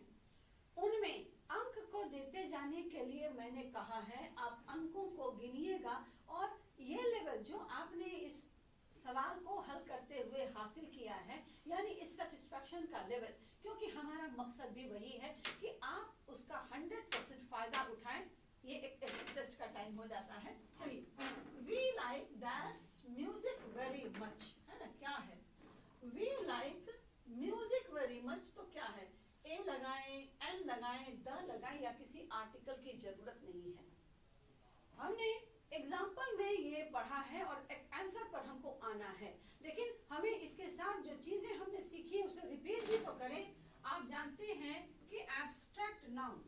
उनमें अंक को देते जाने के लिए मैंने कहा है आप अंकों को गिनिएगा और ये लेवल जो आपने इस सवाल को हल करते हुए हासिल किया है, यानी इस सेटिस्फैक्शन का लेवल, क्योंकि हमारा मकसद भी वही है कि आप उसका 100% फायदा उठाएं। ये एक टेस्ट का टाइम हो जाता है। चलिए, we like dash music very much, है ना, क्या है we like music very much, तो क्या है, ए लगाएं, एन लगाएं, द लगाएं या किसी आर्टिकल की जरूरत नहीं है। हमने एग्जाम्पल में ये पढ़ा है और एक आंसर पर हमको आना है, लेकिन हमें इसके साथ जो चीजें हमने सीखी है उसे रिपीट भी तो करें। आप जानते हैं कि एब्स्ट्रैक्ट नाउन,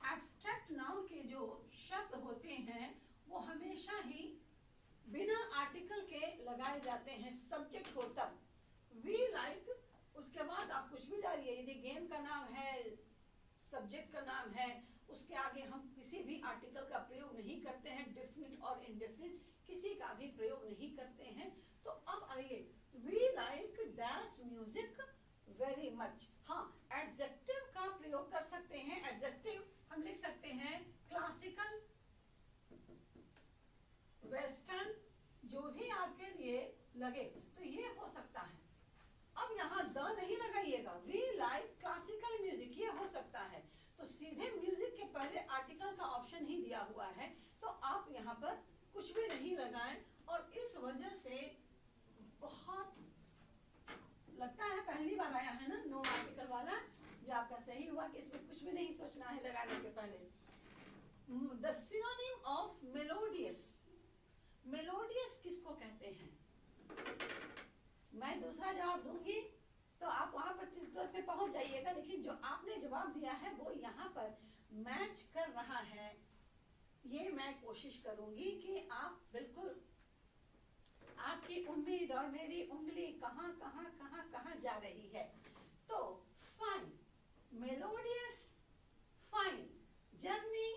एब्स्ट्रैक्ट नाउन के जो शब्द होते हैं वो हमेशा ही बिना आर्टिकल के लगाए जाते हैं, सब्जेक्ट को तब। वी लाइक, उसके बाद आप कुछ भी डालिए, यदि गेम का नाम है, सब्जेक्ट का नाम है, उसके आगे हम किसी भी आर्टिकल का प्रयोग नहीं करते हैं, डेफिनिट और इनडेफिनिट किसी का भी प्रयोग नहीं करते हैं। तो अब आइए, we like dash music very much. हाँ, एडजेक्टिव का प्रयोग कर सकते हैं। एडजेक्टिव हम लिख सकते हैं क्लासिकल, वेस्टर्न, जो भी आपके लिए लगे तो ये हो सकता है। अब यहाँ द नहीं लगाइएगा, वी लाइक क्लासिकल म्यूजिक, ये हो सकता है। तो सीधे म्यूजिक के पहले आर्टिकल का ऑप्शन ही दिया हुआ है, तो आप यहाँ पर कुछ भी नहीं लगाएं। और इस वजह से बहुत लगता है पहली बार आया है ना नो आर्टिकल वाला, जो आपका सही हुआ कि इसमें कुछ भी नहीं सोचना है लगाने के पहले। The synonym of melodious, melodious किसको कहते हैं? मैं दूसरा जवाब दूंगी तो आप वहां पर त्रित्व पे पहुंच जाइएगा, लेकिन जो आपने जवाब दिया है वो यहाँ पर मैच कर रहा है। ये मैं कोशिश करूंगी कि आप बिल्कुल, आपकी उम्मीद और मेरी उंगली कहाँ कहाँ कहाँ कहाँ जा रही है। तो fine, melodious, fine, journey,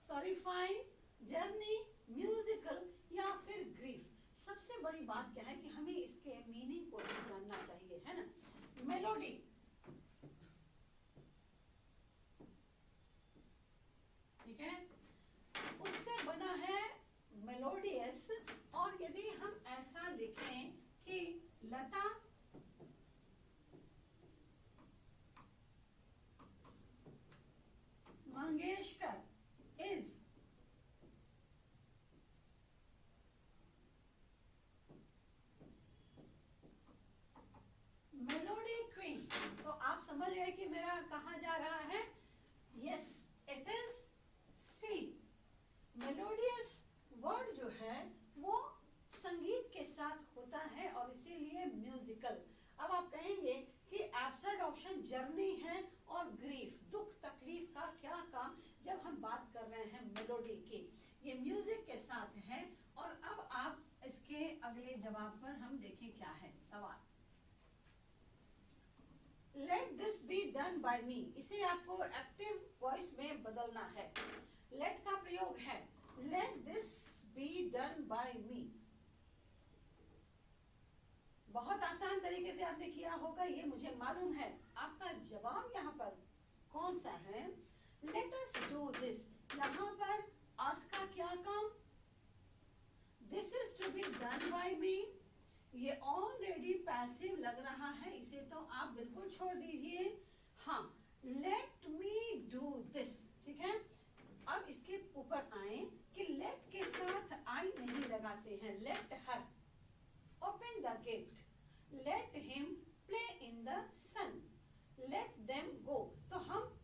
sorry fine, journey, musical या फिर ग्रीफ। सबसे बड़ी बात क्या है कि हमें इसके मीनिंग को भी जानना चाहिए, है ना। मेलोडी, ठीक है, उससे बना है मेलोडियस। और यदि हम ऐसा लिखें कि Lata Mangeshkar is melody queen, तो आप समझ गए कि मेरा कहाँ जा रहा है। Yes, it is C. Melodious word जो है वो संगीत के साथ होता में जर्नी है और ग्रीफ, दुख तकलीफ का क्या काम, जब हम बात कर रहे हैं मेलोडी की, ये म्यूजिक के साथ है। और अब आप इसके अगले जवाब पर हम देखें क्या है सवाल। Let this be done by me, इसे आपको एक्टिव वॉइस में बदलना है। लेट का प्रयोग है, let this be done by me. बहुत आसान तरीके से आपने किया होगा, ये मुझे मालूम है। आपका जवाब यहाँ पर कौन सा है? Let us do this. यहाँ पर अस का क्या काम? This is to be done by me. ये ऑलरेडी पैसिव लग रहा है, इसे तो आप बिल्कुल छोड़ दीजिए। हाँ, लेट मी डू दिस, ठीक है। अब इसके ऊपर आए कि लेट के साथ आई नहीं लगाते हैं। Let her open the gate, let him play in the sun, let them go. तो हम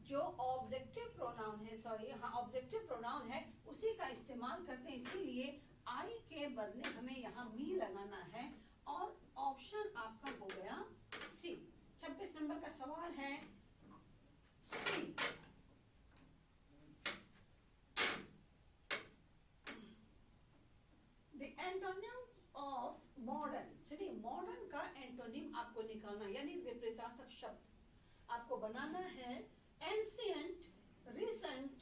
जो ऑब्जेक्टिव प्रोनाउन है, सॉरी हाँ ऑब्जेक्टिव प्रोनाउन है, उसी का इस्तेमाल करते हैं। इसीलिए आई के बदले हमें यहाँ मी लगाना है और ऑप्शन आपका हो गया सी। 26 नंबर का सवाल है सी। The antonym of modern, चलिए मॉडर्न का एंटोनिम आपको निकालना, यानी विपरीतार्थक शब्द आपको बनाना है। एंशिएंट, रिसेंट,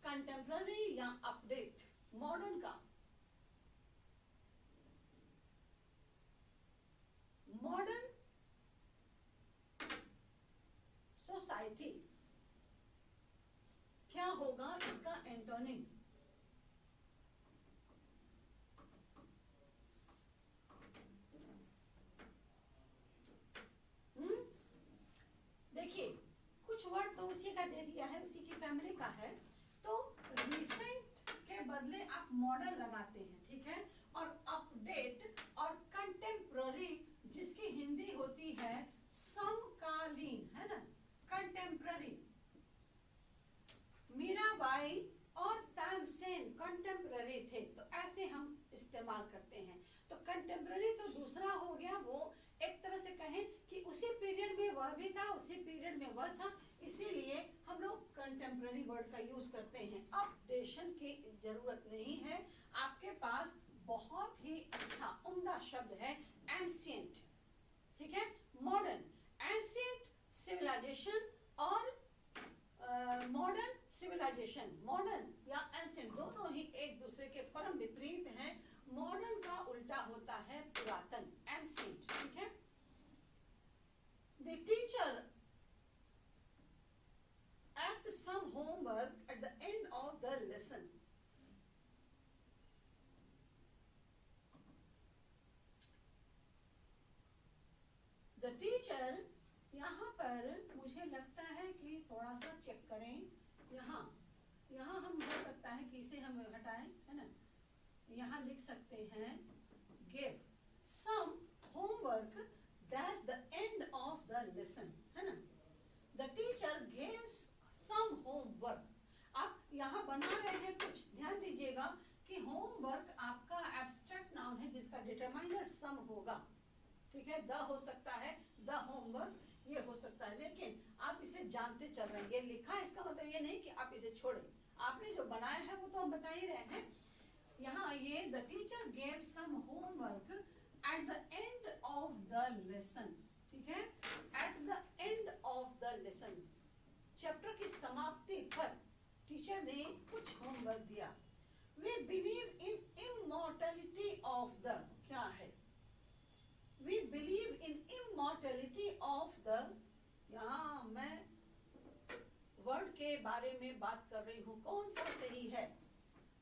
कंटेम्पररी या अपडेट। मॉडर्न का मॉडर्न सोसाइटी क्या होगा इसका एंटोनिम? देखिए कुछ वर्ड तो उसी का दे दिया है, उसी की फैमिली का है। तो रिसेंट के बदले आप मॉडर्न लगाते हैं, ठीक है। और अपडेट और कंटेम्पररी, जिसकी हिंदी होती है समकालीन, है ना, कंटेम्पररी। मीराबाई और तानसेन कंटेम्पररी थे, तो ऐसे हम इस्तेमाल करते हैं। तो कंटेम्पररी तो दूसरा हो गया, वो एक तरह से कहें कि उसी पीरियड में वह भी था, उसी पीरियड में वह था, इसीलिए हम लोग कंटेम्पररी वर्ड का यूज करते हैं। अपडेशन की जरूरत नहीं है। आपके पास बहुत ही अच्छा उम्दा शब्द है एंशिएंट, ठीक है। मॉडर्न, एंशिएंट सिविलाइजेशन और मॉडर्न सिविलाइजेशन, मॉडर्न या एंशिएंट दोनों ही एक दूसरे के परम विपरीत हैं। मॉडर्न का उल्टा होता है पुरातन, एंशिएंट, ठीक है। The teacher act some homework at the end of the lesson. The teacher, यहाँ पर मुझे लगता है कि थोड़ा सा चेक करें। यहाँ हम हो सकता है कि इसे हम हटाएं, है ना। यहाँ लिख सकते हैं give some homework, that's the end of the lesson, है ना। The teacher gives some homework। आप यहाँ बना रहे हैं कुछ, ध्यान दीजिएगा कि होमवर्क आपका एब्स्ट्रैक्ट नाउन है जिसका डिटरमाइनर सम होगा, ठीक है। द हो सकता है, द होमवर्क ये हो सकता है, लेकिन आप इसे जानते चल रहे हैं। ये लिखा है, इसका मतलब ये नहीं कि आप इसे छोड़ें। आपने जो बनाया है वो तो हम बता ही रहे हैं। यहाँ ये the teacher gave some homework at the end of the lesson, ठीक है। At the end of the lesson, chapter की समाप्ति पर टीचर ने कुछ होमवर्क दिया। We believe in immortality of the, क्या है? We believe in immortality of the. यहाँ मैं वर्ड के बारे में बात कर रही हूँ, कौन सा सही है?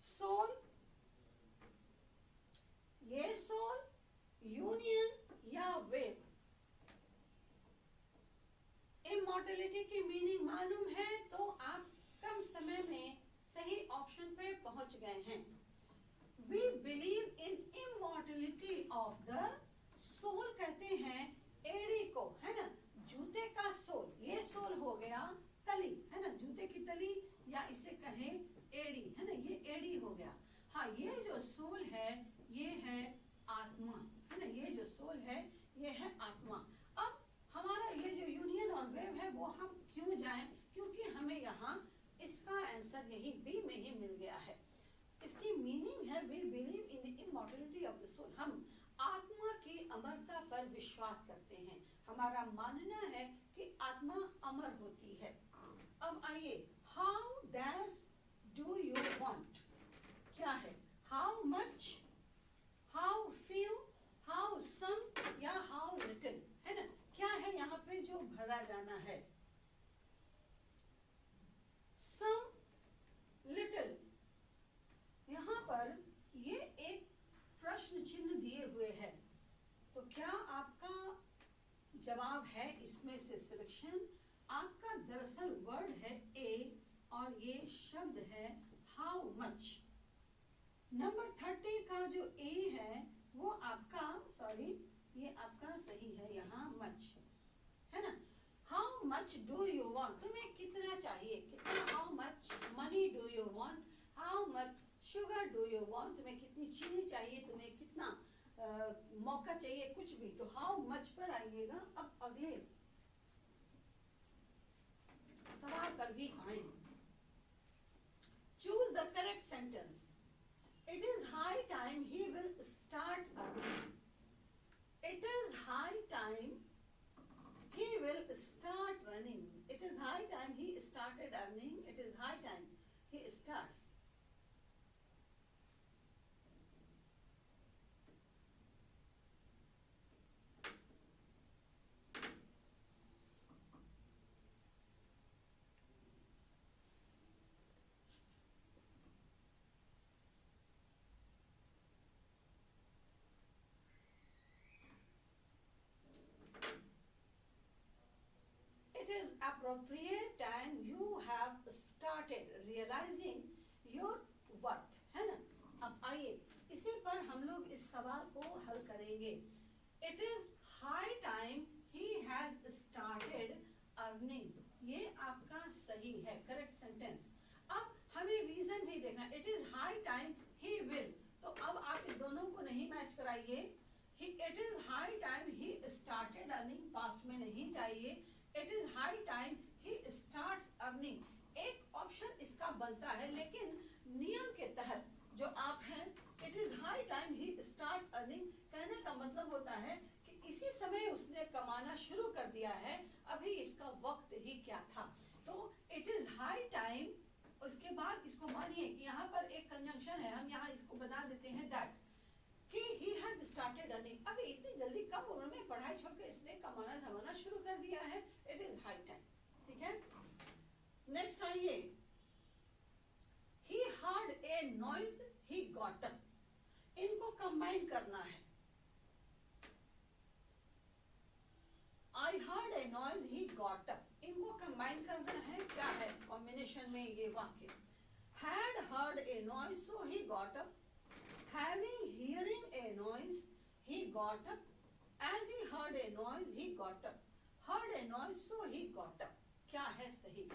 सोल, ये सोल, यूनियन या वेब? इमॉर्टलिटी की मीनिंग मालूम है तो आप कम समय में सही ऑप्शन पे पहुंच गए हैं। We believe in immortality of the soul, कहते हैं एड़ी को, है ना, जूते का सोल। ये सोल हो गया तली, है ना, जूते की तली, या इसे कहें एड़ी, है ना, ये एड़ी हो गया। हाँ, ये जो सोल है ये है आत्मा, है ना, ये जो सोल है ये है आत्मा। अब हमारा ये जो यूनियन और वेव है वो हम क्यों जाएं, क्योंकि हमें यहाँ इसका आंसर यही बी में ही मिल गया है। इसकी मीनिंग है we believe in the immortality of the soul, हम आत्मा की अमरता पर विश्वास करते हैं, हमारा मानना है कि आत्मा अमर होती है। अब आइए, how dash do you want, क्या है, how much, how few, how some या हाउ लिटिल, है ना, क्या है यहाँ पे जो भरा जाना है, सम, लिटिल। यहाँ पर ये एक प्रश्न चिन्ह दिए हुए हैं, तो क्या आपका जवाब है इसमें से सिलेक्शन? आपका दरअसल वर्ड है ए और ये शब्द है हाउ मच। नंबर 30 का जो ए है वो आपका, सॉरी ये आपका सही है यहाँ मच, है ना। How much do you want, तुम्हें कितना चाहिए, कितना, how much money do you want, how much sugar do you want, तुम्हें कितनी चीनी चाहिए, तुम्हें कितना मौका चाहिए, कुछ भी, तो हाउ मच पर आइएगा। अब अगले सवाल पर भी आए, choose the correct sentence. It is high time he will start earning, it is high time he will start running, it is high time he started earning, it is high time he starts। It is appropriate time you have started realizing your worth, है ना। अब आइए इसी पर हम लोग इस सवाल को हल करेंगे। It is high time he has started earning, ये आपका सही है, करेक्ट सेंटेंस। अब हमें रीजन भी देखना, it is high time he will, तो अब आप इन दोनों को नहीं मैच कराइए। It is high time he started earning, past में नहीं चाहिए। It is high time he starts earning, एक ऑप्शन इसका बनता है, लेकिन नियम के तहत जो आप हैं, it is high time he start earning, कहने का मतलब होता है कि इसी समय उसने कमाना शुरू कर दिया है, अभी इसका वक्त ही क्या था। तो it is high time, उसके बाद इसको मानिए कि यहाँ पर एक कंजंक्शन है, हम यहाँ इसको बना देते हैं that, कि he has started earning, अभी इतनी जल्दी कम उम्र में पढ़ाई छोड़कर इसने कमाना धमाना शुरू कर दिया है, it is high time, ठीक है। नेक्स्ट आइए, he heard a noise he got up, इनको कंबाइन करना है। I heard a noise he got up, इनको कंबाइन करना है, क्या है कॉम्बिनेशन में ये वाक्य, had heard a noise so he got up, having hearing a noise he got up, as he heard a noise he got up, heard a noise so he got up, क्या है सही?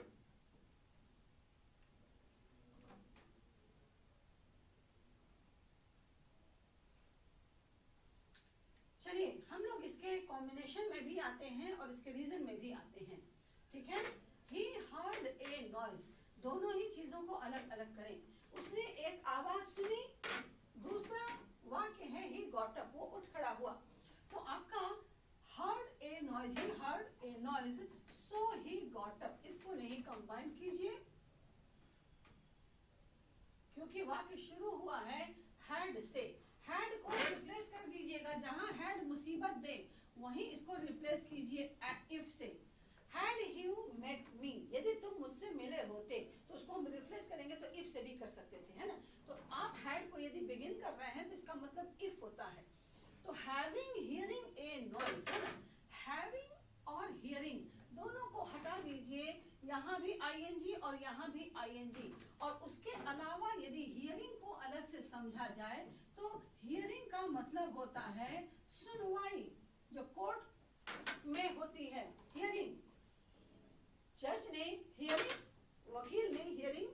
चलिए हम लोग इसके कॉम्बिनेशन में भी आते हैं और इसके रीजन में भी आते हैं, ठीक है। He heard a noise, दोनों ही चीजों को अलग अलग करें। उसने एक आवाज सुनी, दूसरा वाक्य है he got up, वो उठ खड़ा हुआ। तो आपका heard a noise, he heard a noise so he got up, इसको नहीं कंबाइन कीजिए, क्योंकि वाक्य शुरू हुआ है had से। had को रिप्लेस कर दीजिएगा, जहां had मुसीबत दे वहीं इसको रिप्लेस कीजिए if से। had you met me, यदि तुम मुझसे मिले होते, तो उसको हम रिप्लेस करेंगे तो if से भी कर सकते थे, है ना। तो आप had को यदि बिगिन कर रहे हैं तो इसका मतलब if होता है। तो having hearing a noise, है ना, having और hearing दोनों को हटा दीजिए, यहाँ भी ing और यहाँ भी ing, और उसके अलावा यदि hearing को अलग से समझा जाए तो hearing का मतलब होता है सुनवाई, जो कोर्ट में होती है hearing। जज ने हियरिंग, वकील ने हियरिंग,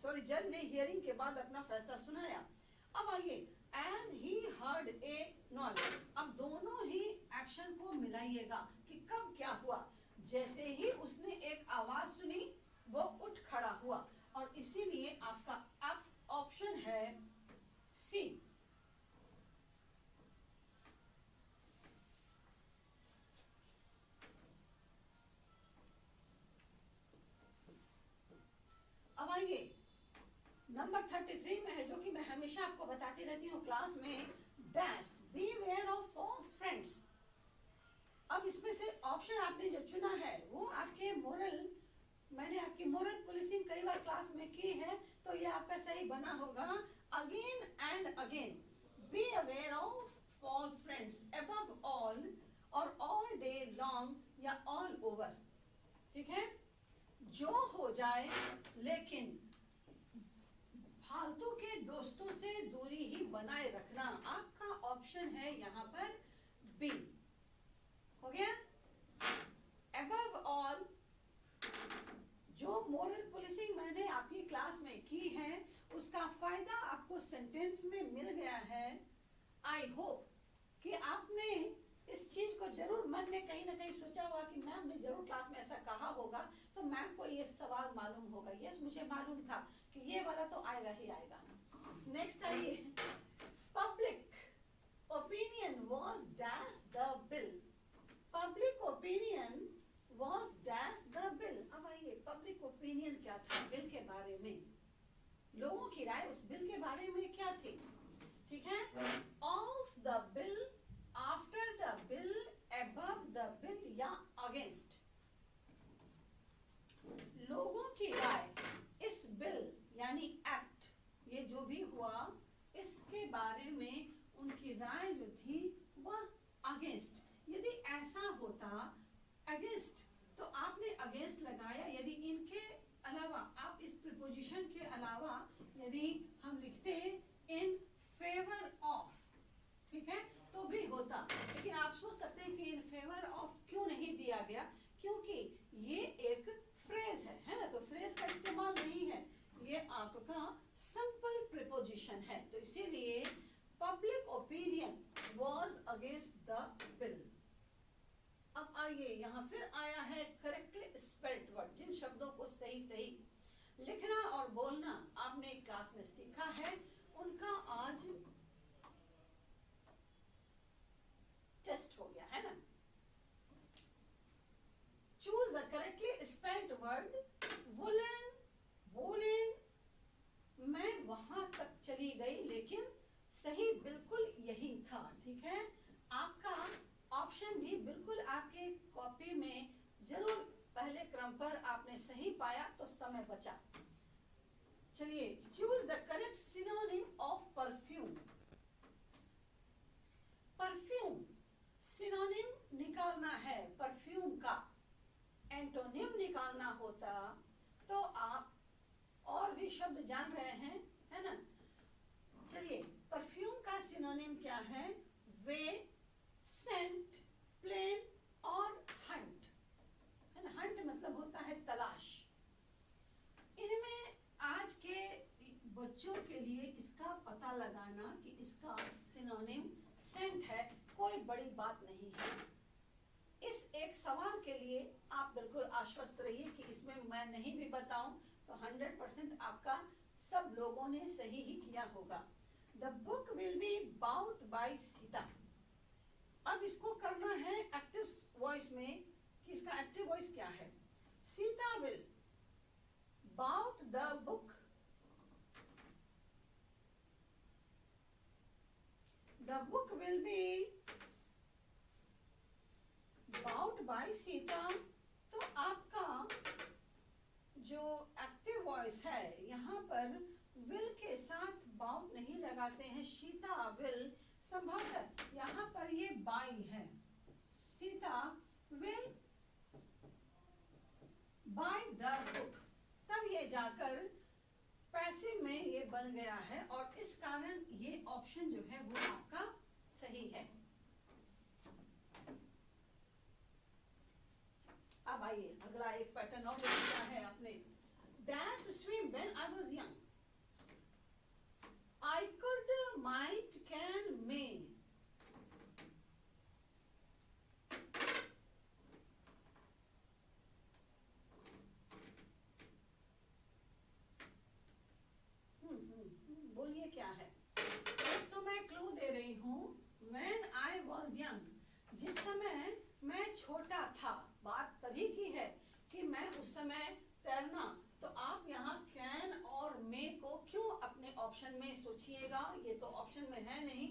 सॉरी जज ने हियरिंग के बाद अपना फैसला सुनाया। अब आइए, as he heard a noise, अब दोनों ही एक्शन को मिलाइएगा कि कब क्या हुआ। जैसे ही उसने एक आवाज सुनी वो उठ खड़ा हुआ, और इसीलिए आपका अब ऑप्शन है सी। अब आइए नंबर 33 में है, जो कि मैं हमेशा आपको बताती रहती हूँ क्लास में, dash beware of false friends. अब इसमें से ऑप्शन आपने जो चुना है वो आपके मोरल, मैंने आपकी मोरल पुलिसिंग कई बार क्लास में की है, तो ये आपका सही बना होगा। Again and again be aware of false friends above all, और ऑल डे लॉन्ग या ऑल ओवर। ठीक है, जो हो जाए, लेकिन फालतू के दोस्तों से दूरी ही बनाए रखना। आपका ऑप्शन है यहाँ पर बी। हो गया। अबव ऑल, जो मोरल पुलिसिंग मैंने आपकी क्लास में की है उसका फायदा आपको सेंटेंस में मिल गया है। आई होप कि आपने इस चीज को जरूर मन में कहीं ना कहीं सोचा होगा कि मैम ने जरूर क्लास में ऐसा कहा होगा, तो मैम को ये सवाल मालूम होगा। यस, मुझे मालूम था कि ये वाला तो आएगा ही आएगा। नेक्स्ट आइए, public opinion was dash the bill. Public opinion was dash the bill. अब आइए, पब्लिक ओपिनियन क्या था बिल के बारे में, लोगों की राय उस बिल के बारे में क्या थी। ठीक है, of the bill, after the bill, above the bill या अगेंस्ट। लोगों की राय इस बिल यानी एक्ट, ये जो भी हुआ इसके बारे में उनकी राय जो थी वह अगेंस्ट। यदि ऐसा होता अगेंस्ट, तो आपने अगेंस्ट लगाया। यदि इनके अलावा आप इस प्रीपोजिशन के अलावा यदि हम लिखते इन फेवर ऑफ, ठीक है, तो भी होता। लेकिन आप सोच सकते हैं कि इन फेवर ऑफ क्यों नहीं दिया गया, क्योंकि ये एक फ्रेज है ना, तो फ्रेज का इस्तेमाल नहीं है, ये आपका सिंपल प्रीपोजिशन है, तो इसीलिए public opinion was against the bill. अब आइए, यहाँ फिर आया है करेक्टली स्पेल्ड वर्ड। जिन शब्दों को सही सही लिखना और बोलना आपने क्लास में सीखा है, उनका आज टेस्ट हो गया है ना। Choose the correctly spelled word. Woollen, woollen, मैं वहां तक चली गई, लेकिन सही बिल्कुल यही था। ठीक है, आपका ऑप्शन भी बिल्कुल आपके कॉपी में जरूर पहले क्रम पर आपने सही पाया, तो समय बचा। चलिए, choose the correct synonym of perfume. Perfume synonym निकालना है, परफ्यूम का एंटोनिम निकालना होता तो आप और भी शब्द जान रहे हैं, है ना। चलिए, परफ्यूम का सिनोनिम क्या है? वे, सेंट, प्लेन और हंट, है ना। हंट मतलब होता है तलाश। इनमें आज के बच्चों के लिए इसका पता लगाना कि इसका सिनोनिम सेंट है, कोई बड़ी बात नहीं है। इस एक सवाल के लिए आप बिल्कुल आश्वस्त रहिए कि इसमें मैं नहीं भी बताऊं तो 100% आपका सब लोगों ने सही ही किया होगा। The book will be bought by Sita. अब इसको करना है एक्टिव वॉइस में कि इसका एक्टिव वॉइस क्या है। Sita will bought the book। The book will be bought by Sita. तो आपका जो एक्टिव वॉइस है यहाँ पर विल के साथ बाउट नहीं लगाते हैं, सीता विल। संभवतः यहाँ पर ये बाई है, Sita will by the book, तब ये जाकर पैसिव में ये बन गया है, और इस कारण ये ऑप्शन जो है वो आपका सही है। अब आइए, अगला एक पैटर्न और क्या है अपने। Dash swim when I was young. I could, might, can, may। क्या है? एक तो मैं क्लू दे रही हूँ, when I was young, जिस समय मैं छोटा था, बात तभी की है कि मैं उस समय तैरना। तो आप यहाँ कैन और मे को क्यों अपने ऑप्शन में सोचिएगा, ये तो ऑप्शन में है नहीं।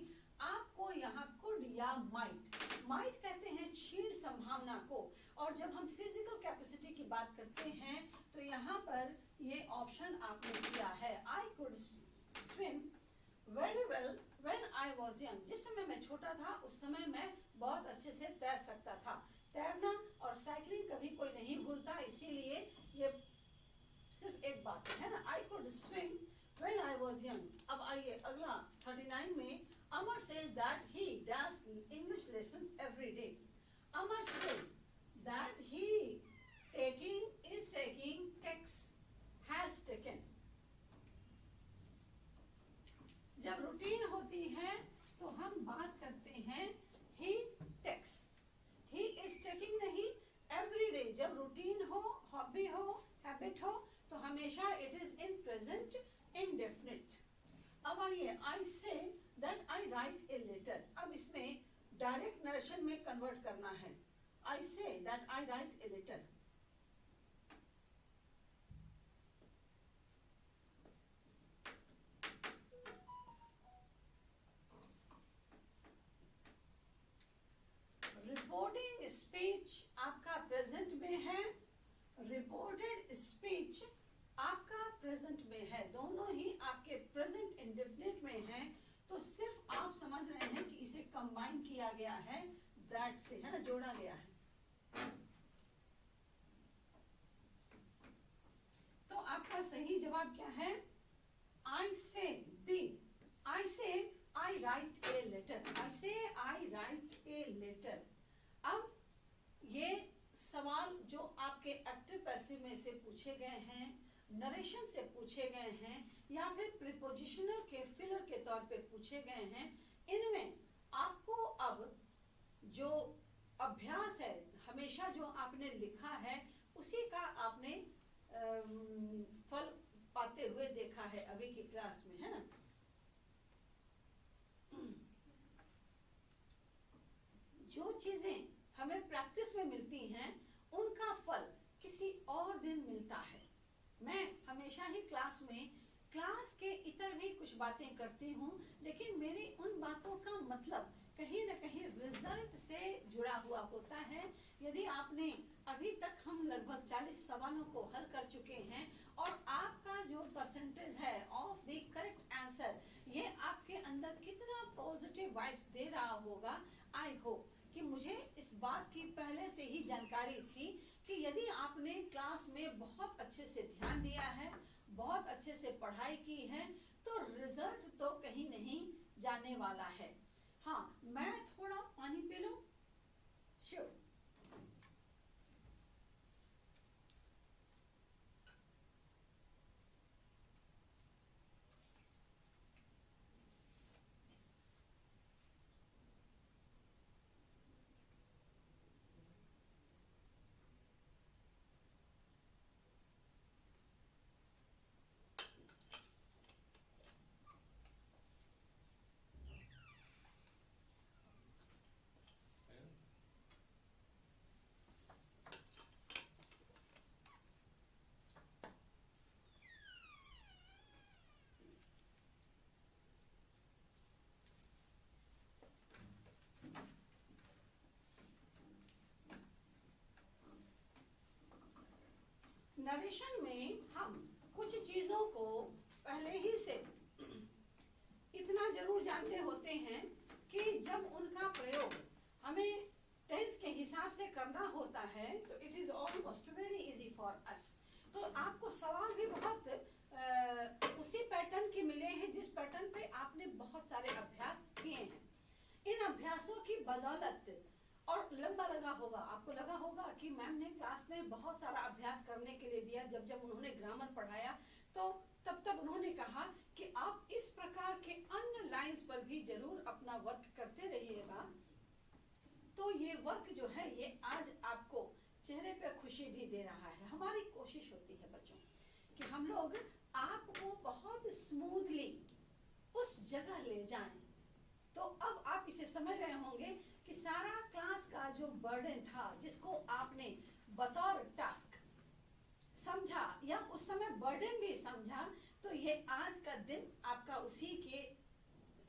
आपको यहाँ कुड या माइट कहते हैं क्षीण संभावना को। और जब हम फिजिकल कैपेसिटी की बात करते हैं तो यहाँ पर ये ऑप्शन आपने किया है, आई could swim very well when I was young. जिस समय मैं छोटा था उस समय मैं बहुत अच्छे से तैर सकता था। तैरना और साइकिलिंग कभी कोई नहीं भूलता, इसीलिए ये सिर्फ एक बात है ना, I could swim when I was young. अब आइए अगला 39 में, Amar says that he does English lessons every day. Amar says that he takes has taken. जब रूटीन होती है तो हम बात करते हैं he takes, he is taking नहीं, एवरी डे। जब रूटीन हो, हॉबी हो, हैबिट हो तो हमेशा it is in present indefinite. अब आइए, I say that I write a letter. अब इसमें डायरेक्ट नरेशन में कन्वर्ट करना है। I say that I write a letter. Reporting speech आपका प्रेजेंट में है, रिपोर्टेड स्पीच आपका प्रेजेंट में है, दोनों ही आपके प्रेजेंट इंडेफिनिट में हैं। तो सिर्फ आप समझ रहे हैं कि इसे कंबाइन किया गया है, दैट से, है ना, जोड़ा गया है। तो आपका सही जवाब क्या है? आई से बी। आई से आई राइट ए लेटर। आई से आई राइट ए लेटर। अब ये सवाल जो आपके एक्टिव पैसिव में से पूछे गए हैं, नरेशन से पूछे गए हैं, या फिर प्रीपोजिशनल के फिलर के तौर पे पूछे गए हैं, इनमें आपको अब जो अभ्यास है, हमेशा जो आपने लिखा है उसी का आपने फल पाते हुए देखा है अभी की क्लास में, है ना। जो चीजें हमें प्रैक्टिस में मिलती हैं उनका फल किसी और दिन मिलता है। मैं हमेशा ही क्लास के इतर भी कुछ बातें करती हूँ, लेकिन मेरी उन बातों का मतलब कहीं न कहीं रिजल्ट से जुड़ा हुआ होता है। यदि आपने अभी तक, हम लगभग 40 सवालों को हल कर चुके हैं और आपका जो परसेंटेज है ऑफ द करेक्ट आंसर, ये आपके अंदर कितना पॉजिटिव वाइब्स दे रहा होगा। आई होप कि मुझे इस बात की पहले से ही जानकारी थी कि यदि आपने क्लास में बहुत अच्छे से ध्यान दिया है, बहुत अच्छे से पढ़ाई की है, तो रिजल्ट तो कहीं नहीं जाने वाला है। हाँ, मैं थोड़ा पानी पी लूं। श्योर। नरेशन में हम कुछ चीजों को पहले ही से इतना जरूर जानते होते हैं कि जब उनका प्रयोग हमें टेंस के हिसाब से करना होता है तो it is almost very easy for us. तो आपको सवाल भी बहुत उसी पैटर्न के मिले हैं जिस पैटर्न पे आपने बहुत सारे अभ्यास किए हैं। इन अभ्यासों की बदौलत, और लंबा लगा होगा, आपको लगा होगा कि मैम ने क्लास में बहुत सारा अभ्यास करने के लिए दिया। जब उन्होंने ग्रामर पढ़ाया तो तब उन्होंने कहा कि आप इस प्रकार के अन्य लाइंस पर भी जरूर अपना वर्क करते रहिएगा। तो ये वर्क जो है ये आज आपको चेहरे पे खुशी भी दे रहा है। हमारी कोशिश होती है बच्चों कि हम लोग आपको बहुत स्मूथली ले जाएं। तो अब आप इसे समझ रहे होंगे कि सारा क्लास का जो बर्डन था, जिसको आपने बतौर टास्क समझा या उस समय बर्डन भी समझा, तो ये आज का दिन आपका उसी के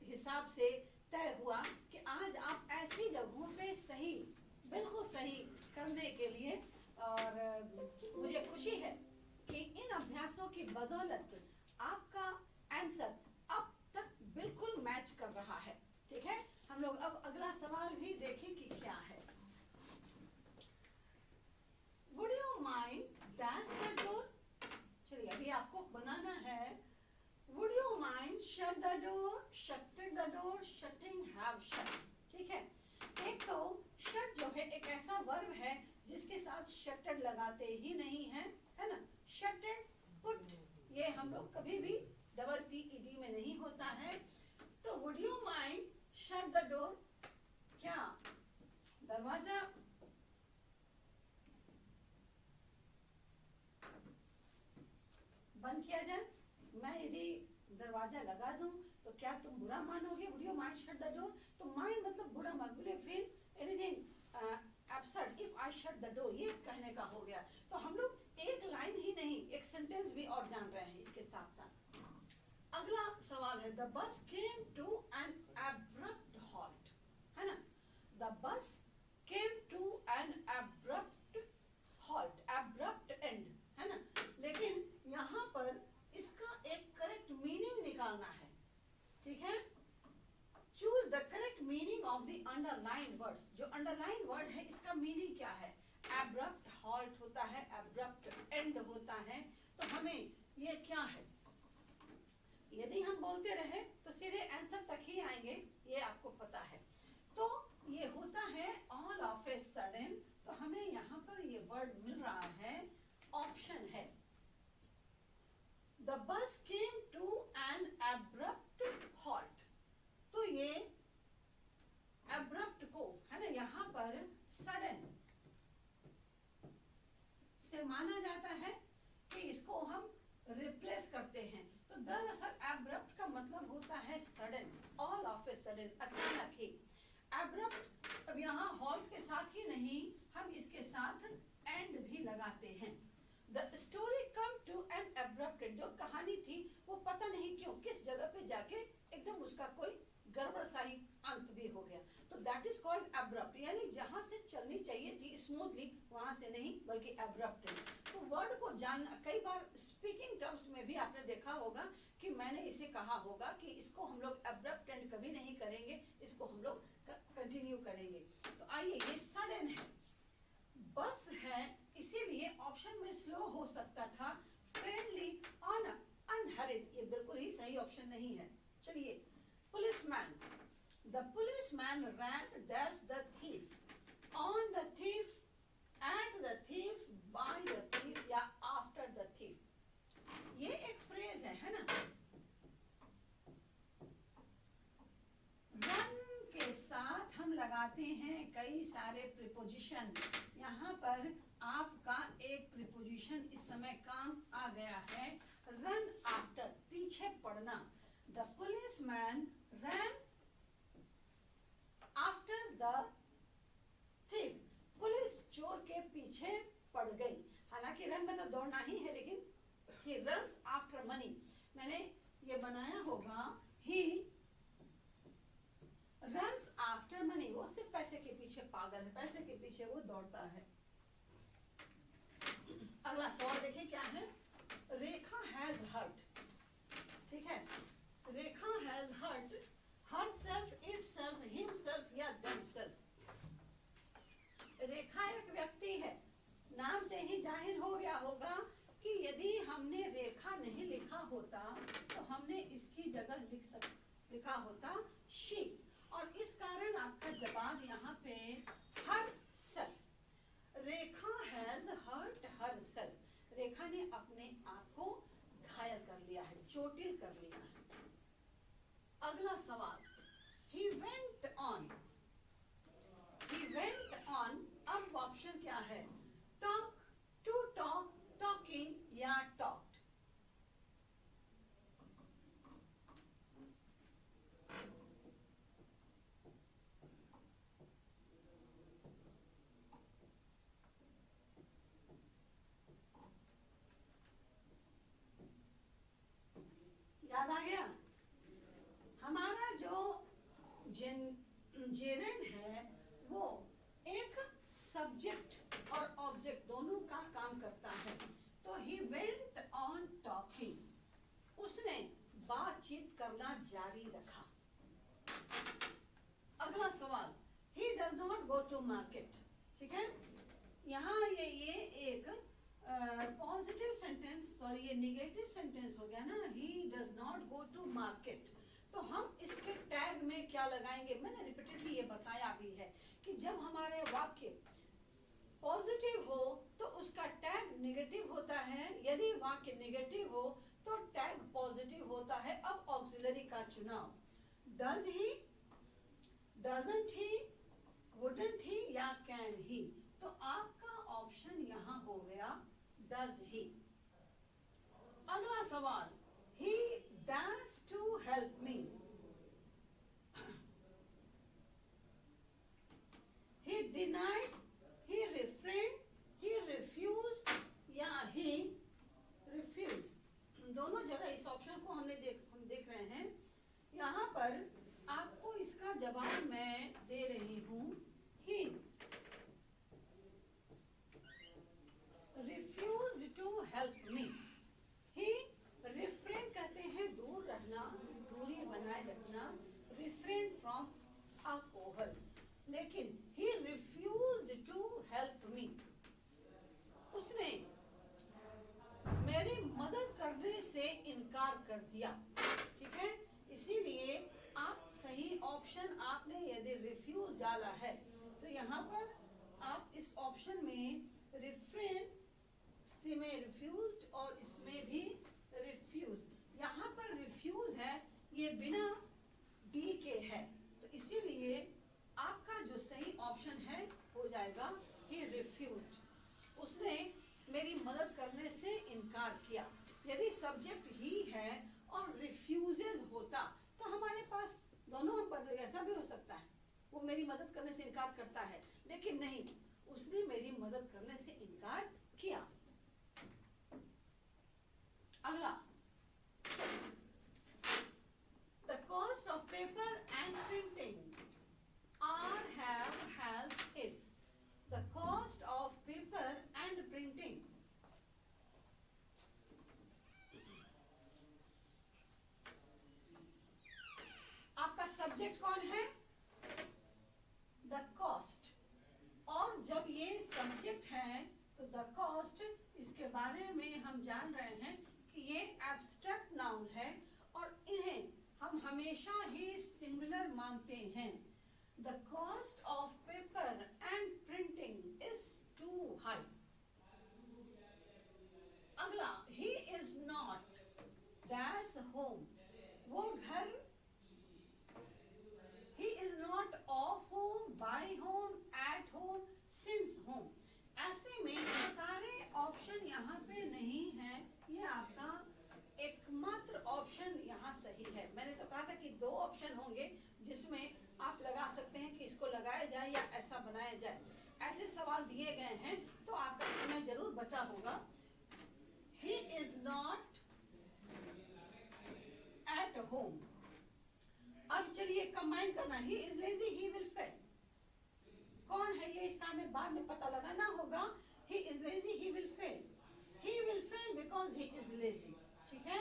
हिसाब से तय हुआ कि आज आप ऐसी जगहों पे सही, बिल्कुल सही करने के लिए, और मुझे खुशी है कि इन अभ्यासों की बदौलत आपका आंसर अब तक बिल्कुल मैच कर रहा है। ठीक है, हम लोग अब अगला सवाल भी देखें कि क्या है। Would you mind dash the door? चलिए अभी आपको बनाना है Would you mind shut the door, shutted the door, shutting, have shut। ठीक है, एक तो shut जो है एक ऐसा वर्ब है जिसके साथ shutted लगाते ही नहीं है, है ना। shutted, put, ये हम लोग कभी भी डबल ted में नहीं होता है। तो would you mind shut the door, क्या दरवाजा बंद किया जाए? मैं यदि दरवाजा लगा दूं तो क्या तुम बुरा मानोगे? Would you mind shut the door? तो mind मतलब बुरा मान, will you feel anything absurd if I shut the door? ये कहने का हो गया। तो हम लोग एक लाइन ही नहीं, एक सेंटेंस भी और जान रहे हैं इसके साथ साथ। अगला सवाल है the bus came to an abrupt halt, है ना। the bus came to an abrupt halt, abrupt end, है ना। लेकिन यहाँ पर इसका एक करेक्ट मीनिंग निकालना है। ठीक है, choose the correct meaning of the underline words. जो अंडरलाइन वर्ड है इसका मीनिंग क्या है? एब्रप्ट हॉल्ट होता है, एब्रप्ट एंड होता है। तो हमें ये क्या है, यदि हम बोलते रहे तो सीधे आंसर तक ही आएंगे, ये आपको पता है। तो ये होता है ऑल ऑफ ए सडन। तो हमें यहाँ पर ये वर्ड मिल रहा है, ऑप्शन है The bus came to an abrupt halt। तो ये abrupt को, है ना, यहाँ पर sudden से माना जाता है कि इसको हम रिप्लेस करते हैं। तो दरअसल abrupt का मतलब होता है sudden, all of a sudden, अचानक ही। abrupt अब यहाँ halt के साथ ही नहीं, हम इसके साथ end भी लगाते हैं। The story come to an abrupt end। जो कहानी थी वो पता नहीं क्यों किस जगह पे जाके एकदम उसका कोई गड़बड़ सा ही अंत भी हो गया। तो that is called abrupt, यानी जहां से चलनी चाहिए थी स्मूथली वहां से नहीं बल्कि abrupt। तो वर्ड को जानना, कई बार स्पीकिंग टर्म्स में भी आपने देखा होगा कि मैंने इसे कहा होगा कि इसको हम लोग abrupt end कभी नहीं करेंगे, इसको हम लोग कंटिन्यू करेंगे। तो आइए, ये सडन है, बस है, इसीलिए ऑप्शन में स्लो हो सकता था, फ्रेंडली ऑन अनहरिड, ये बिल्कुल ही सही ऑप्शन नहीं है। चलिए, policeman, the policeman ran dash the thief, on the thief, at the thief, by the thief या आफ्टर द थीफ। ये एक फ्रेज है ना। रन के साथ हम लगाते हैं कई सारे प्रीपोजिशन। यहाँ पर आपका एक प्रीपोजिशन इस समय काम आ गया है, रन आफ्टर, पीछे पड़ना। The policeman rain after the thief, police चोर के पीछे पड़ गई। हालांकि रन में तो दौड़ना ही है, लेकिन ही रन्स आफ्टर मनी, मैंने ये बनाया होगा ही रन्स आफ्टर मनी, वो सिर्फ पैसे के पीछे पागल है, पैसे के पीछे वो दौड़ता है। अगला सवाल देखिए क्या है, रेखा हैज हर्ट। ठीक है, Rekha has hurt herself, itself, himself या देम सेल्फ। रेखा एक व्यक्ति है, नाम से ही जाहिर हो गया होगा कि यदि हमने रेखा नहीं लिखा होता तो हमने इसकी जगह लिखा होता शी, और इस कारण आपका जवाब यहाँ पे herself. Rekha has hurt herself, Rekha ने अपने आप को घायल कर लिया है, चोटिल कर लिया है। अगला सवाल, he went on, he went on, अब ऑप्शन क्या है, talk, to talk, talking या talked। याद आ गया? हमारा जो जेरेंड है वो एक सब्जेक्ट और ऑब्जेक्ट दोनों का काम करता है। तो ही वेंट ऑन टॉकिंग, उसने बातचीत करना जारी रखा। अगला सवाल, he does not go to market. ठीक है, यहाँ ये एक पॉजिटिव सेंटेंस, सॉरी ये निगेटिव सेंटेंस हो गया ना, he does not go to market. तो हम इसके टैग में क्या लगाएंगे? मैंने रिपीटेडली ये बताया भी है कि जब हमारे वाक्य पॉजिटिव हो तो उसका टैग नेगेटिव होता है, यदि वाक्य नेगेटिव हो तो टैग पॉजिटिव होता है। अब ऑक्सिलरी का चुनाव, does he, doesn't he, wouldn't he या कैन ही। तो आपका ऑप्शन यहाँ हो गया डज ही। अगला सवाल, he dares to help me, he denied, he refrained, he refused या he refused। दोनों जगह इस ऑप्शन को हम देख रहे हैं। यहाँ पर आपको इसका जवाब मैं दे रही हूँ, he refused to help me। he refrain कहते हैं दूर रहना, दूरी बनाए रखना, refrain from alcohol, लेकिन he refused to help me, उसने मेरी मदद करने से इनकार कर दिया। ठीक है, इसीलिए आप सही ऑप्शन आपने यदि रिफ्यूज डाला है तो यहाँ पर आप इस ऑप्शन में रिफ्रेन में रिफ्यूज और इसमें भी रिफ्यूज। यहाँ पर रिफ्यूज है, ये बिना डी के है, तो इसीलिए आपका जो सही ऑप्शन है हो जाएगा ही रिफ्यूज्ड। उसने मेरी मदद करने से इनकार किया। यदि सब्जेक्ट ही है और रिफ्यूजेस होता तो हमारे पास दोनों हम ऐसा भी हो सकता है, वो मेरी मदद करने से इनकार करता है, लेकिन नहीं, उसने मेरी मदद करने से इनकार किया। अगला, the cost of paper and printing are, have, has, is। the cost of paper and printing, आपका सब्जेक्ट कौन है? the cost। और जब ये सब्जेक्ट है तो the cost, इसके बारे में हम जान रहे हैं कि ये एब्स्ट्रैक्ट नाउन है और इन्हें हम हमेशा ही सिंगुलर मानते हैं। The cost of paper and printing is too high। अगला, he is not dash home, वो घर, he is not of home, by home, at home, since home। ऐसे में ये सारे ऑप्शन यहाँ पे नहीं है, ये आपका एकमात्र ऑप्शन यहाँ सही है। मैंने तो कहा था कि दो ऑप्शन होंगे जिसमें आप लगा सकते हैं कि इसको लगाया जाए या ऐसा बनाया जाए। ऐसे सवाल दिए गए हैं तो आपका समय जरूर बचा होगा। He is not at home। अब चलिए कंबाइन करना, he is lazy, he will fail। कौन है ये, इसका हमें बाद में पता लगाना होगा। he is lazy, he will fail। he will fail because he is lazy। ठीक है,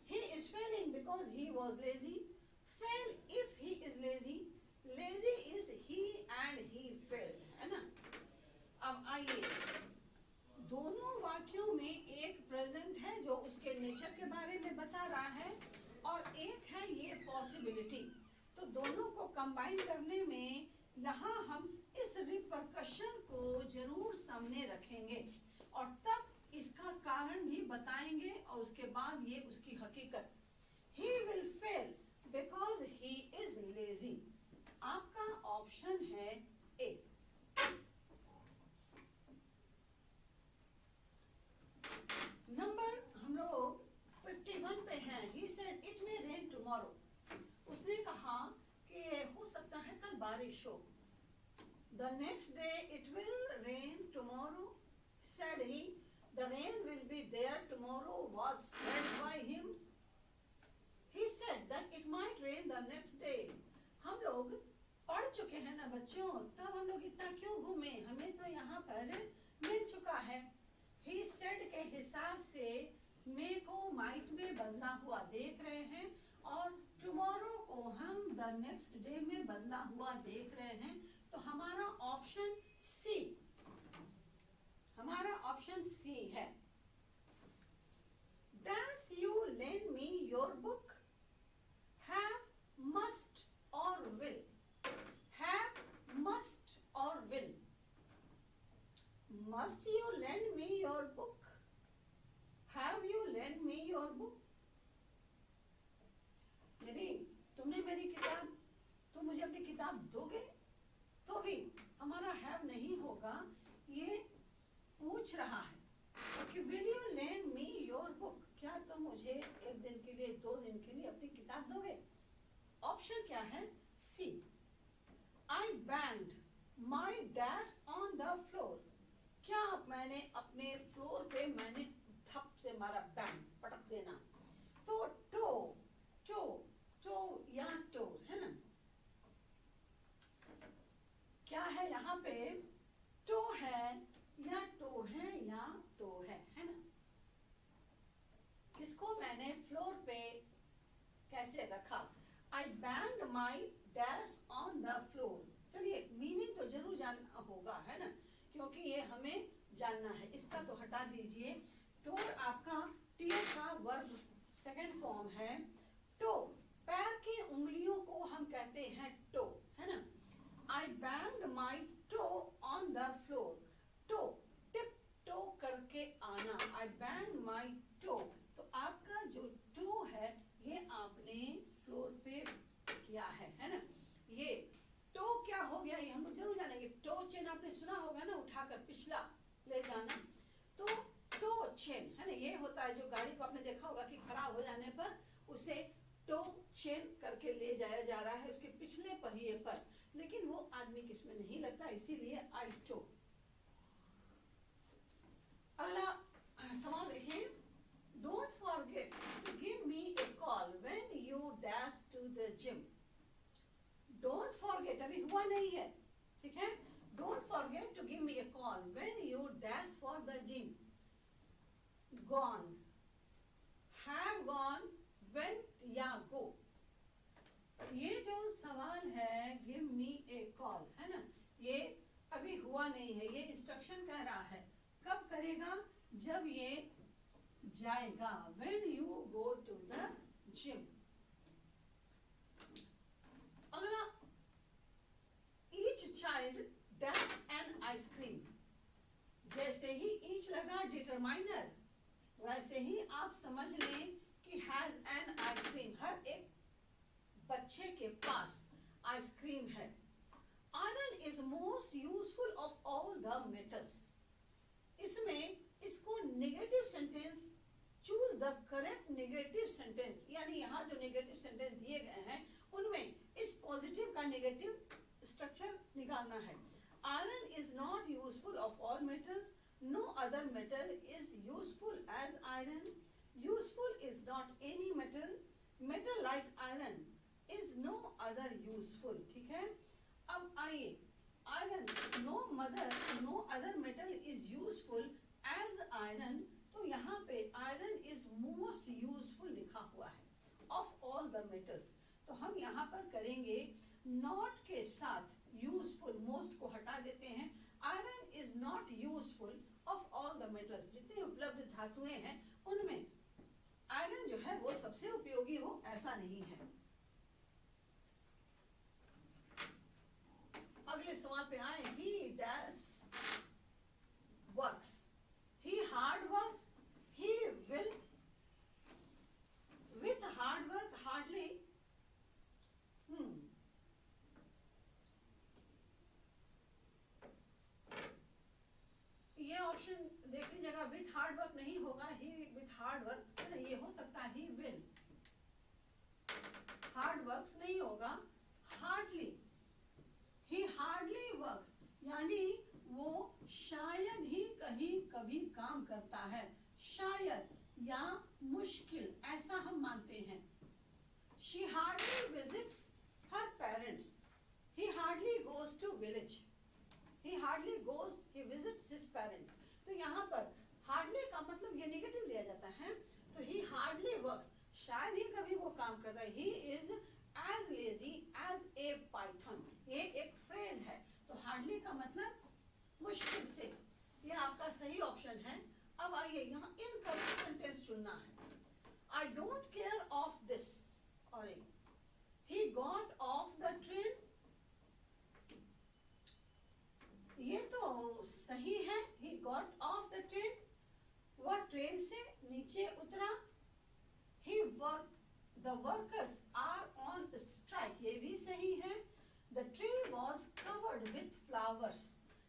he is failing because he was lazy। fail if he is lazy, lazy is he and he failed, है ना। अब आइए, दोनों वाक्यों में एक प्रेजेंट है जो उसके नेचर के बारे में बता रहा है और एक है ये पॉसिबिलिटी। तो दोनों को कंबाइन करने में यहाँ हम इस रिपरकशन को जरूर सामने रखेंगे और तब इसका कारण भी बताएंगे और उसके बाद ये उसकी हकीकत। He will fail because he is lazy। आपका ऑप्शन है ए। नंबर हम लोग 51 पे हैं। He said it may rain tomorrow। उसने कहा कि हो सकता है कल बारिश हो। The next day it will rain tomorrow, said he। The rain will be there tomorrow was said by him। लोग पढ़ चुके हैं ना बच्चों, तब हम लोग इतना क्यों घूमे, हमें तो यहाँ पर मिल चुका है। ही सेड के हिसाब से मे को माइट में बदला हुआ देख रहे हैं और टुमारो को हम द नेक्स्ट डे में बदला हुआ देख रहे हैं। तो हमारा ऑप्शन सी, हमारा ऑप्शन सी है। Does you lend me your book? Have, must or will? Have, must or will? Must you lend me your book? Have you lend me your book? यदि तुमने मेरी किताब, तुम मुझे अपनी किताब दोगे, तो भी हमारा have नहीं होगा, ये पूछ रहा है कि will you lend me your book? क्या तुम मुझे एक दिन के लिए, 2 दिन के लिए अपनी किताब दोगे? ऑप्शन क्या है? सी। I banged my desk on the floor. क्या मैंने अपने फ्लोर पे मैंने थप से मारा, बैंग, पटक देना। तो टो, चो, चो या टोर है ना, क्या है यहाँ पे? टो है या टो है या टो है ना। किसको मैंने फ्लोर पे कैसे रखा? I banged my desk on the floor. चलिए मीनिंग तो जरूर जानना होगा है ना, क्योंकि ये हमें जानना है। इसका तो हटा दीजिए। टोर आपका टीयर का वर्ब सेकंड फॉर्म है। टो, पैर की उंगलियों को हम कहते हैं टो, है ना। I banged my toe on the floor. Toe, tiptoe करके आना। I banged my toe. तो आपका जो टो है ये आपने फ्लोर पे किया है ना। ये टो क्या हो गया, ये हम लोग जरूर जानेंगे। टो चेन आपने सुना होगा ना, उठाकर पिछला ले जाना। तो टो चेन है ना, ये होता है जो गाड़ी को आपने देखा होगा कि खराब हो जाने पर उसे टो चेन करके ले जाया जा रहा है उसके पिछले पहिए पर, लेकिन वो आदमी किसमें नहीं लगता, इसीलिए आई टो। अगला सवाल देखिए। Don't forget to give me a call when you dash to the gym. Don't forget अभी हुआ नहीं है, ठीक है। Don't forget to give me a call when you dash for the gym. Gone, have gone, went या go. ये जो सवाल है गिव मी ए कॉल है ना, ये अभी हुआ नहीं है, ये इंस्ट्रक्शन कह रहा है। कब करेगा? जब ये जाएगा। When you go to the gym. अगला, each child does an ice cream. जैसे ही each लगा डिटरमाइनर, वैसे ही आप समझ लें कि has an ice cream. हर एक बच्चे के पास आइसक्रीम है। Iron is most useful of all the metals. इसमें इसको negative sentence, choose the correct negative sentence, यानी यहाँ जो नेगेटिव सेंटेंस दिए गए हैं उनमें इस पॉजिटिव का नेगेटिव स्ट्रक्चर निकालना है। Iron is not useful of all metals, no other metal is useful as iron, useful is not any metal, metal like iron is no other useful. ठीक है, अब आइए, iron no other metal is useful as iron, तो यहाँ पे iron is most useful लिखा हुआ है ऑफ ऑल द मेटल्स। तो हम यहाँ पर करेंगे नॉट के साथ यूजफुल, मोस्ट को हटा देते हैं। Iron is not useful of all the metals, जितनी उपलब्ध धातुएं हैं उनमें आयरन जो है वो सबसे उपयोगी हो ऐसा नहीं है। अगले सवाल पे आए, he does works, he hard works, he will, with hard work hardly, ये ऑप्शन देख लीजिएगा, विथ हार्ड वर्क नहीं होगा, ही विथ हार्ड वर्क है ना, ये हो सकता है ही विल, हार्ड वर्क्स नहीं होगा, हार्डली, ही हार्डली वर्क्स, यानी वो शायद ही कहीं कभी काम करता है, शायद या मुश्किल ऐसा हम मानते हैं। She hardly visits her parents, village. He hardly goes, he visits his parent. तो यहाँ पर hardly का मतलब ये negative लिया जाता है, तो he hardly works, शायद ही कभी वो काम करता है. He is as lazy as a python. ये एक phrase है, तो hardly का मतलब मुश्किल से. ये आपका सही ऑप्शन है. अब आइए यहाँ इनकरेक्ट सेंटेंस चुनना है. I don't care of this. और he got off the train. ये तो सही है. He got off the train. वह ट्रेन से नीचे उतरा. The workers are on strike. ये भी सही है. The tree was covered with flowers.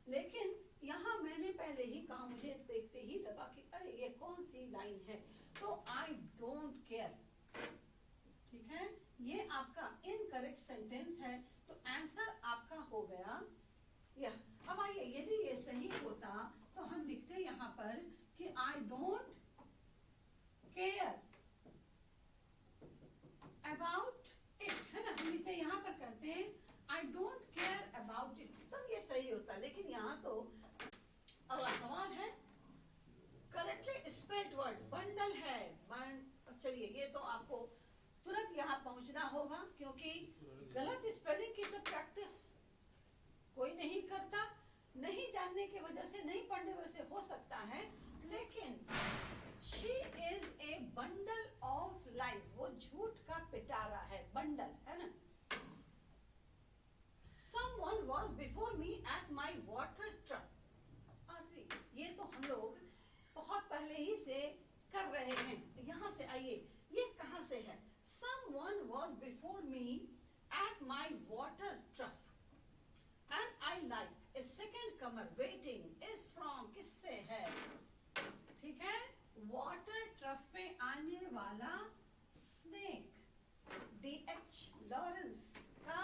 लेकिन यहाँ मैंने पहले ही कहा, मुझे देखते ही लगा कि अरे ये कौन सी लाइन है, तो I don't care. ठीक है, ये आपका इनकरेक्ट सेंटेंस है, तो आंसर आपका हो गया यह. अब आइए, यदि ये सही होता तो हम लिखते यहाँ पर कि I don't care about it, है ना. हम इसे यहाँ पर करते हैं I don't care about it, तब ये सही होता. लेकिन यहाँ तो अगला सवाल है करेक्टली स्पेल्ड वर्ड बंडल है. चलिए, ये तो आपको तुरंत यहाँ पहुँचना होगा, क्योंकि गलत स्पेलिंग की तो प्रैक्टिस कोई नहीं करता. नहीं जानने की वजह से, नहीं पढ़ने वजह से हो सकता है, लेकिन she is a bundle of lies. वो झूठ का पिटारा है. बंडल है ना. Someone was before me at my water trough. अरे ये तो हम लोग बहुत पहले ही से कर रहे हैं. यहाँ से आइए, ये कहाँ से है? Someone was before me at my water trough, and I like a second comer waiting is from किससे है? ठीक है, water trough पे आने वाला snake, D.H. Lawrence का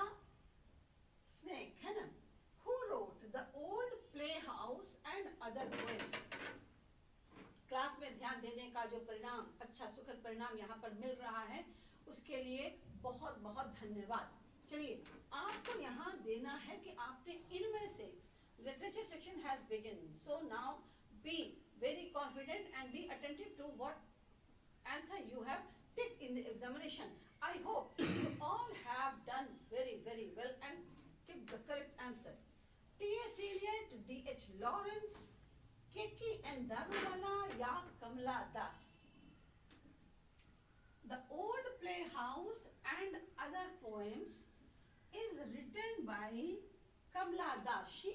snake है ना. Who wrote the old playhouse and other poems? Class में ध्यान देने का जो परिणाम, अच्छा सुखद परिणाम यहाँ पर मिल रहा है, उसके लिए बहुत बहुत धन्यवाद. चलिए, आपको यहाँ देना है कि आपने इनमें से literature section has begin, so now be very confident and be attentive to what answer you have tick in the examination. I hope you all have done very very well and tick the correct answer. T.S. Eliot, D.H. Lawrence, K.K. and Daruvala या कमला दास. The Old Playhouse and Other Poems is written by Kamala Das. She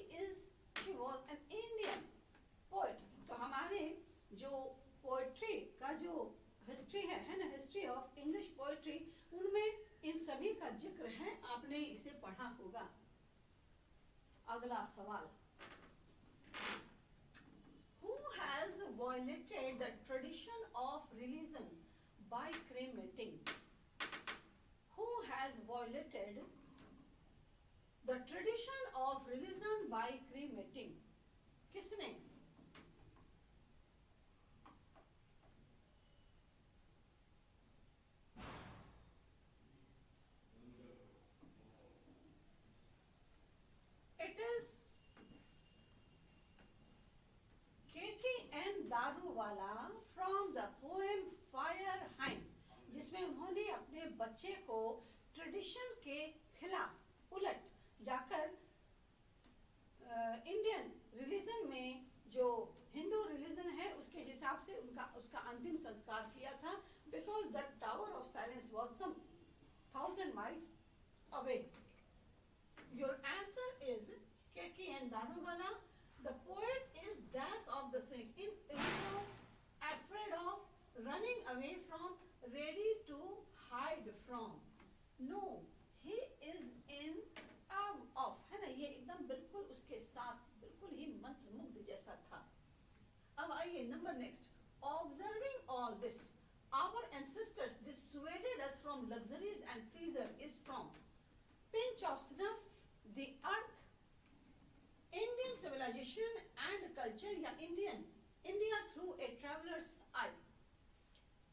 was an Indian poet. तो हमारे जो poetry का जो history है ना, history of English poetry, उनमें इन सभी का जिक्र है. आपने इसे पढ़ा होगा. अगला सवाल. Who has violated the tradition of religion by cremating? Who has violated the tradition of religion by cremating? किसने? It is K.K. and Daruvala from the poem Fire Hind, जिसमें उन्होंने अपने बच्चे को ट्रेडिशन के खिलाफ उलट जाकर इंडियन रिलीजन में, जो हिंदू रिलीजन है उसके हिसाब से उसका अंतिम संस्कार किया था. Because the tower of silence was some 1000 miles away. Your answer is K.K. and Daruvala. The poet is dash of the snake, afraid of, running away from, ready to hide from. No, he is in awe of, है ना. ये एकदम बिल्कुल उसके साथ बिल्कुल ही मंत्र मुग्ध जैसा था. अब आइए number next. Observing all this, our ancestors dissuaded us from luxuries and pleasure is from pinch of snuff, the earth, Indian civilization and culture या India through a traveler's eye.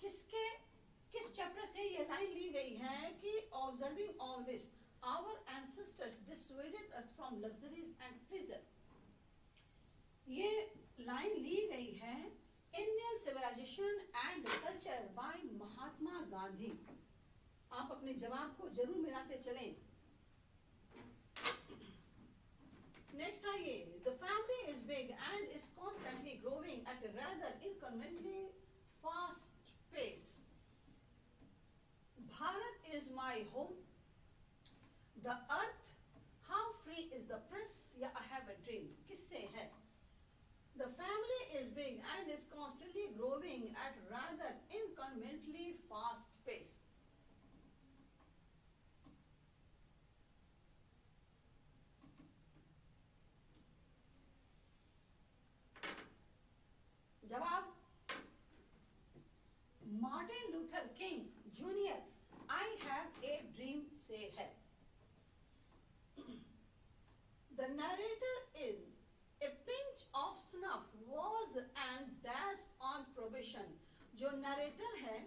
किस चैप्टर से ये लाइन ली गई है कि observing all this, our ancestors dissuaded us from luxuries and pleasure. ये line ली गई है Indian civilisation and culture by Mahatma Gandhi. आप अपने जवाब को जरूर मिलाते चलें. नेक्स्ट आइए. The family is big and is constantly growing at a rather inconveniently fast pace. Bharat is my home. The earth, how free is the press? या I have a dream. किससे है? The family is big and is constantly growing at rather inconveniently fast pace. जवाब Martin Luther king junior I have a dream से है. The narrator in A Pinch of Snuff was and dashed on probation. जो narrator है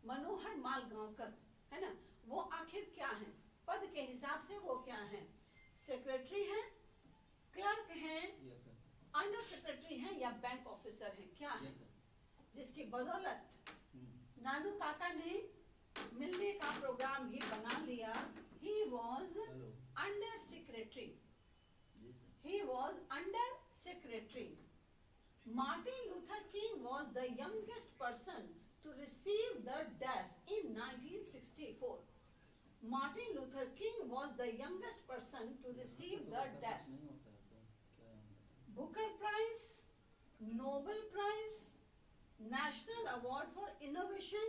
मनोहर मालगांवकर है ना, वो आखिर क्या है? पद के हिसाब से वो क्या है? सेक्रेटरी है, क्लर्क है, Yes, sir. अंडर सेक्रेटरी है या बैंक ऑफिसर है? क्या है? Yes, sir. जिसकी बदौलत Hmm. नानू काका ने मिलने का प्रोग्राम भी बना लिया. He was Hello. under secretary. Yes, sir. He was under secretary. Martin Luther King was the youngest person to receive the dash in 1964. Martin Luther King was the youngest person to receive the dash. नहीं होता है sir, क्या है मतलब? Booker Prize, Nobel Prize, National Award for Innovation,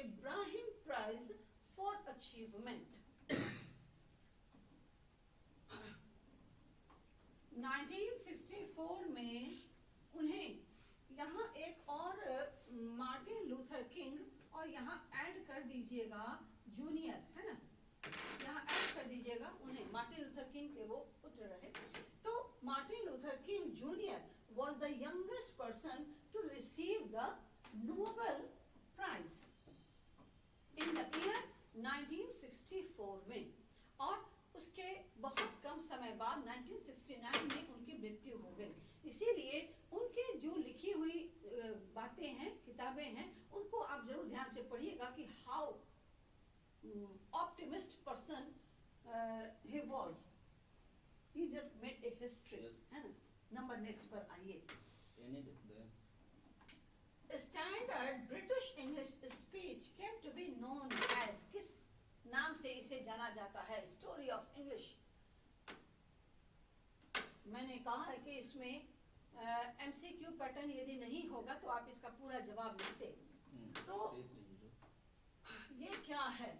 Ibrahim Prize for Achievement. 1964 में उन्हें यहाँ एक और मार्टिन लूथर किंग और यहाँ ऐड कर दीजिएगा जूनियर, है ना, यहाँ ऐड कर दीजिएगा उन्हें. मार्टिन लूथर किंग के वो पुत्र रहे. तो Martin Luther king junior was the youngest person to receive the Nobel Prize in the year 1964 में. और उसके बहुत कम समय बाद 1969 में उनकी मृत्यु हो गई. इसीलिए उनके जो लिखी हुई बातें हैं, किताबें हैं, उनको आप जरूर ध्यान से पढ़िएगा कि how optimist person he was. He just made a history, है ना. नंबर नेक्स्ट पर आइए. Anyways, there. Standard British English speech came to be known as, किस नाम से इसे जाना जाता है? Story of English. मैंने कहा है कि इसमें एमसीक्यू पैटर्न यदि नहीं होगा तो आप इसका पूरा जवाब लिखते. तो 330. ये क्या है?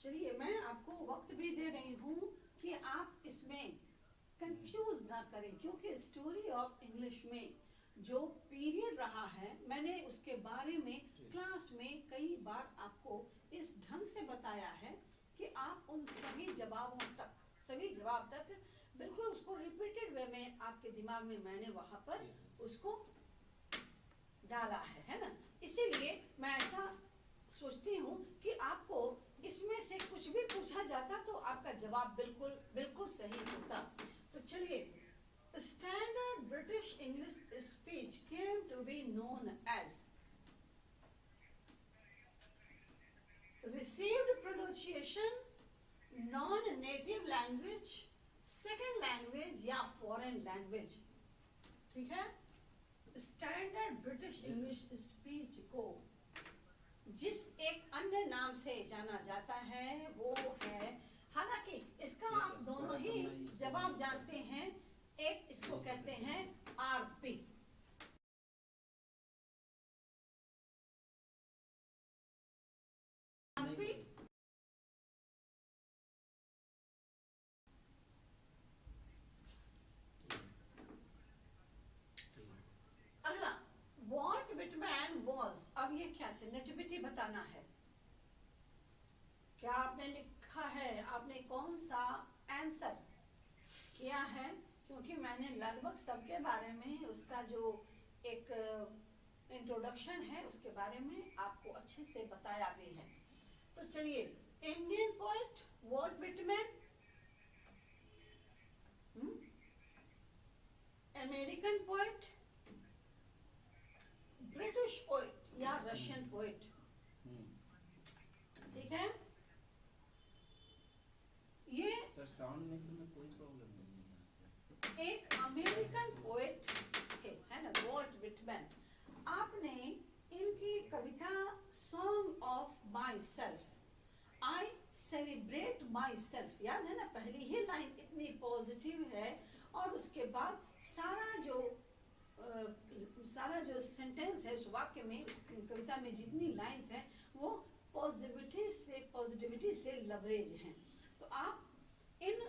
चलिए मैं आपको वक्त भी दे रही हूँ कि आप इसमें कंफ्यूज ना करें, क्योंकि स्टोरी ऑफ इंग्लिश में जो पीरियड रहा है मैंने उसके बारे में क्लास में कई बार आपको इस ढंग से बताया है कि आप उन सभी जवाब तक बिल्कुल उसको रिपीटेड वे में आपके दिमाग में मैंने वहां पर उसको डाला है ना. इसीलिए मैं ऐसा सोचती हूँ कि आपको इसमें से कुछ भी पूछा जाता तो आपका जवाब बिल्कुल सही होता. तो चलिए. Standard British English speech came to be known as received pronunciation, non-native language, second language या foreign language. ठीक है. Standard British English speech को जिस एक अन्य नाम से जाना जाता है वो है, हालांकि इसका आप दोनों ही जवाब जानते हैं. एक इसको कहते हैं आरपी. आरपी अगला वॉल्ट विटमैन वॉज. अब ये क्या थे? नेटिविटी बताना है. क्या आपने लिखा है? आपने कौन सा आंसर किया है? क्योंकि मैंने लगभग सबके बारे में उसका जो एक इंट्रोडक्शन है उसके बारे में आपको अच्छे से बताया भी है। तो चलिए, Indian poet Walt Whitman, American poet, British poet या रशियन पोएट, ठीक है। ये सर साउंड में इसमें कोई प्रॉब्लम नहीं है सर। एक अमेरिकन पोएट थे, है ना, वॉल्ट विटमैन। आपने इनकी कविता song of myself, I celebrate myself, याद है ना, पहली ही लाइन इतनी पॉजिटिव है और उसके बाद सारा जो सेंटेंस है उस वाक्य में, उस कविता में जितनी लाइंस हैं वो पॉजिटिविटी से लवरेज हैं। तो आप इन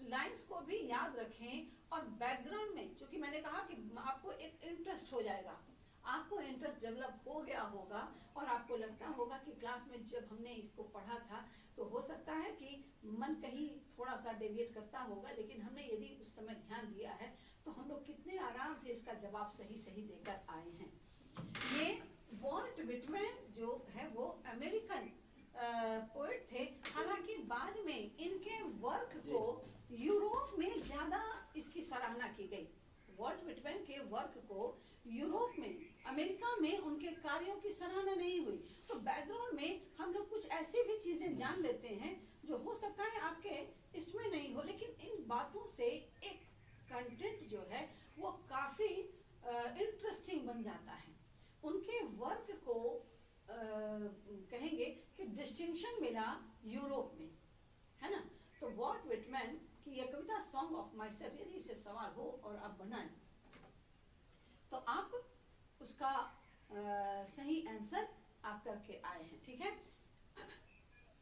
लाइंस को भी याद रखें और बैकग्राउंड में, क्योंकि मैंने कहा कि आपको एक इंटरेस्ट हो जाएगा, आपको इंटरेस्ट डेवलप हो गया होगा और आपको लगता होगा कि क्लास में जब हमने इसको पढ़ा था तो हो सकता है कि मन कहीं थोड़ा सा डेविएट करता होगा, लेकिन हमने यदि उस समय ध्यान दिया है तो हम लोग कितने आराम से इसका जवाब सही देकर आए हैं। ये वॉल्ट विटमैन जो है वो अमेरिकन पोएट थे। हालांकि बाद में इनके वर्क को यूरोप में ज्यादा इसकी सराहना की गई। वॉल्ट विटमैन के वर्क को यूरोप में, अमेरिका में उनके कार्यों की सराहना नहीं हुई। तो बैकग्राउंड में हम लोग कुछ ऐसी भी चीजें जान लेते हैं जो हो सकता है आपके इसमें नहीं हो, लेकिन इन बातों से एक कंटेंट जो है वो काफी इंटरेस्टिंग बन जाता है। उनके वर्क को कहेंगे कि डिस्टिंक्शन मिला यूरोप में, है ना। तो वॉल्ट विटमैन की यह कविता सॉन्ग ऑफ माई सेल्फ, यदि इसे सवाल हो और आप बनाएं तो आप उसका सही आंसर आप करके आए हैं, ठीक है।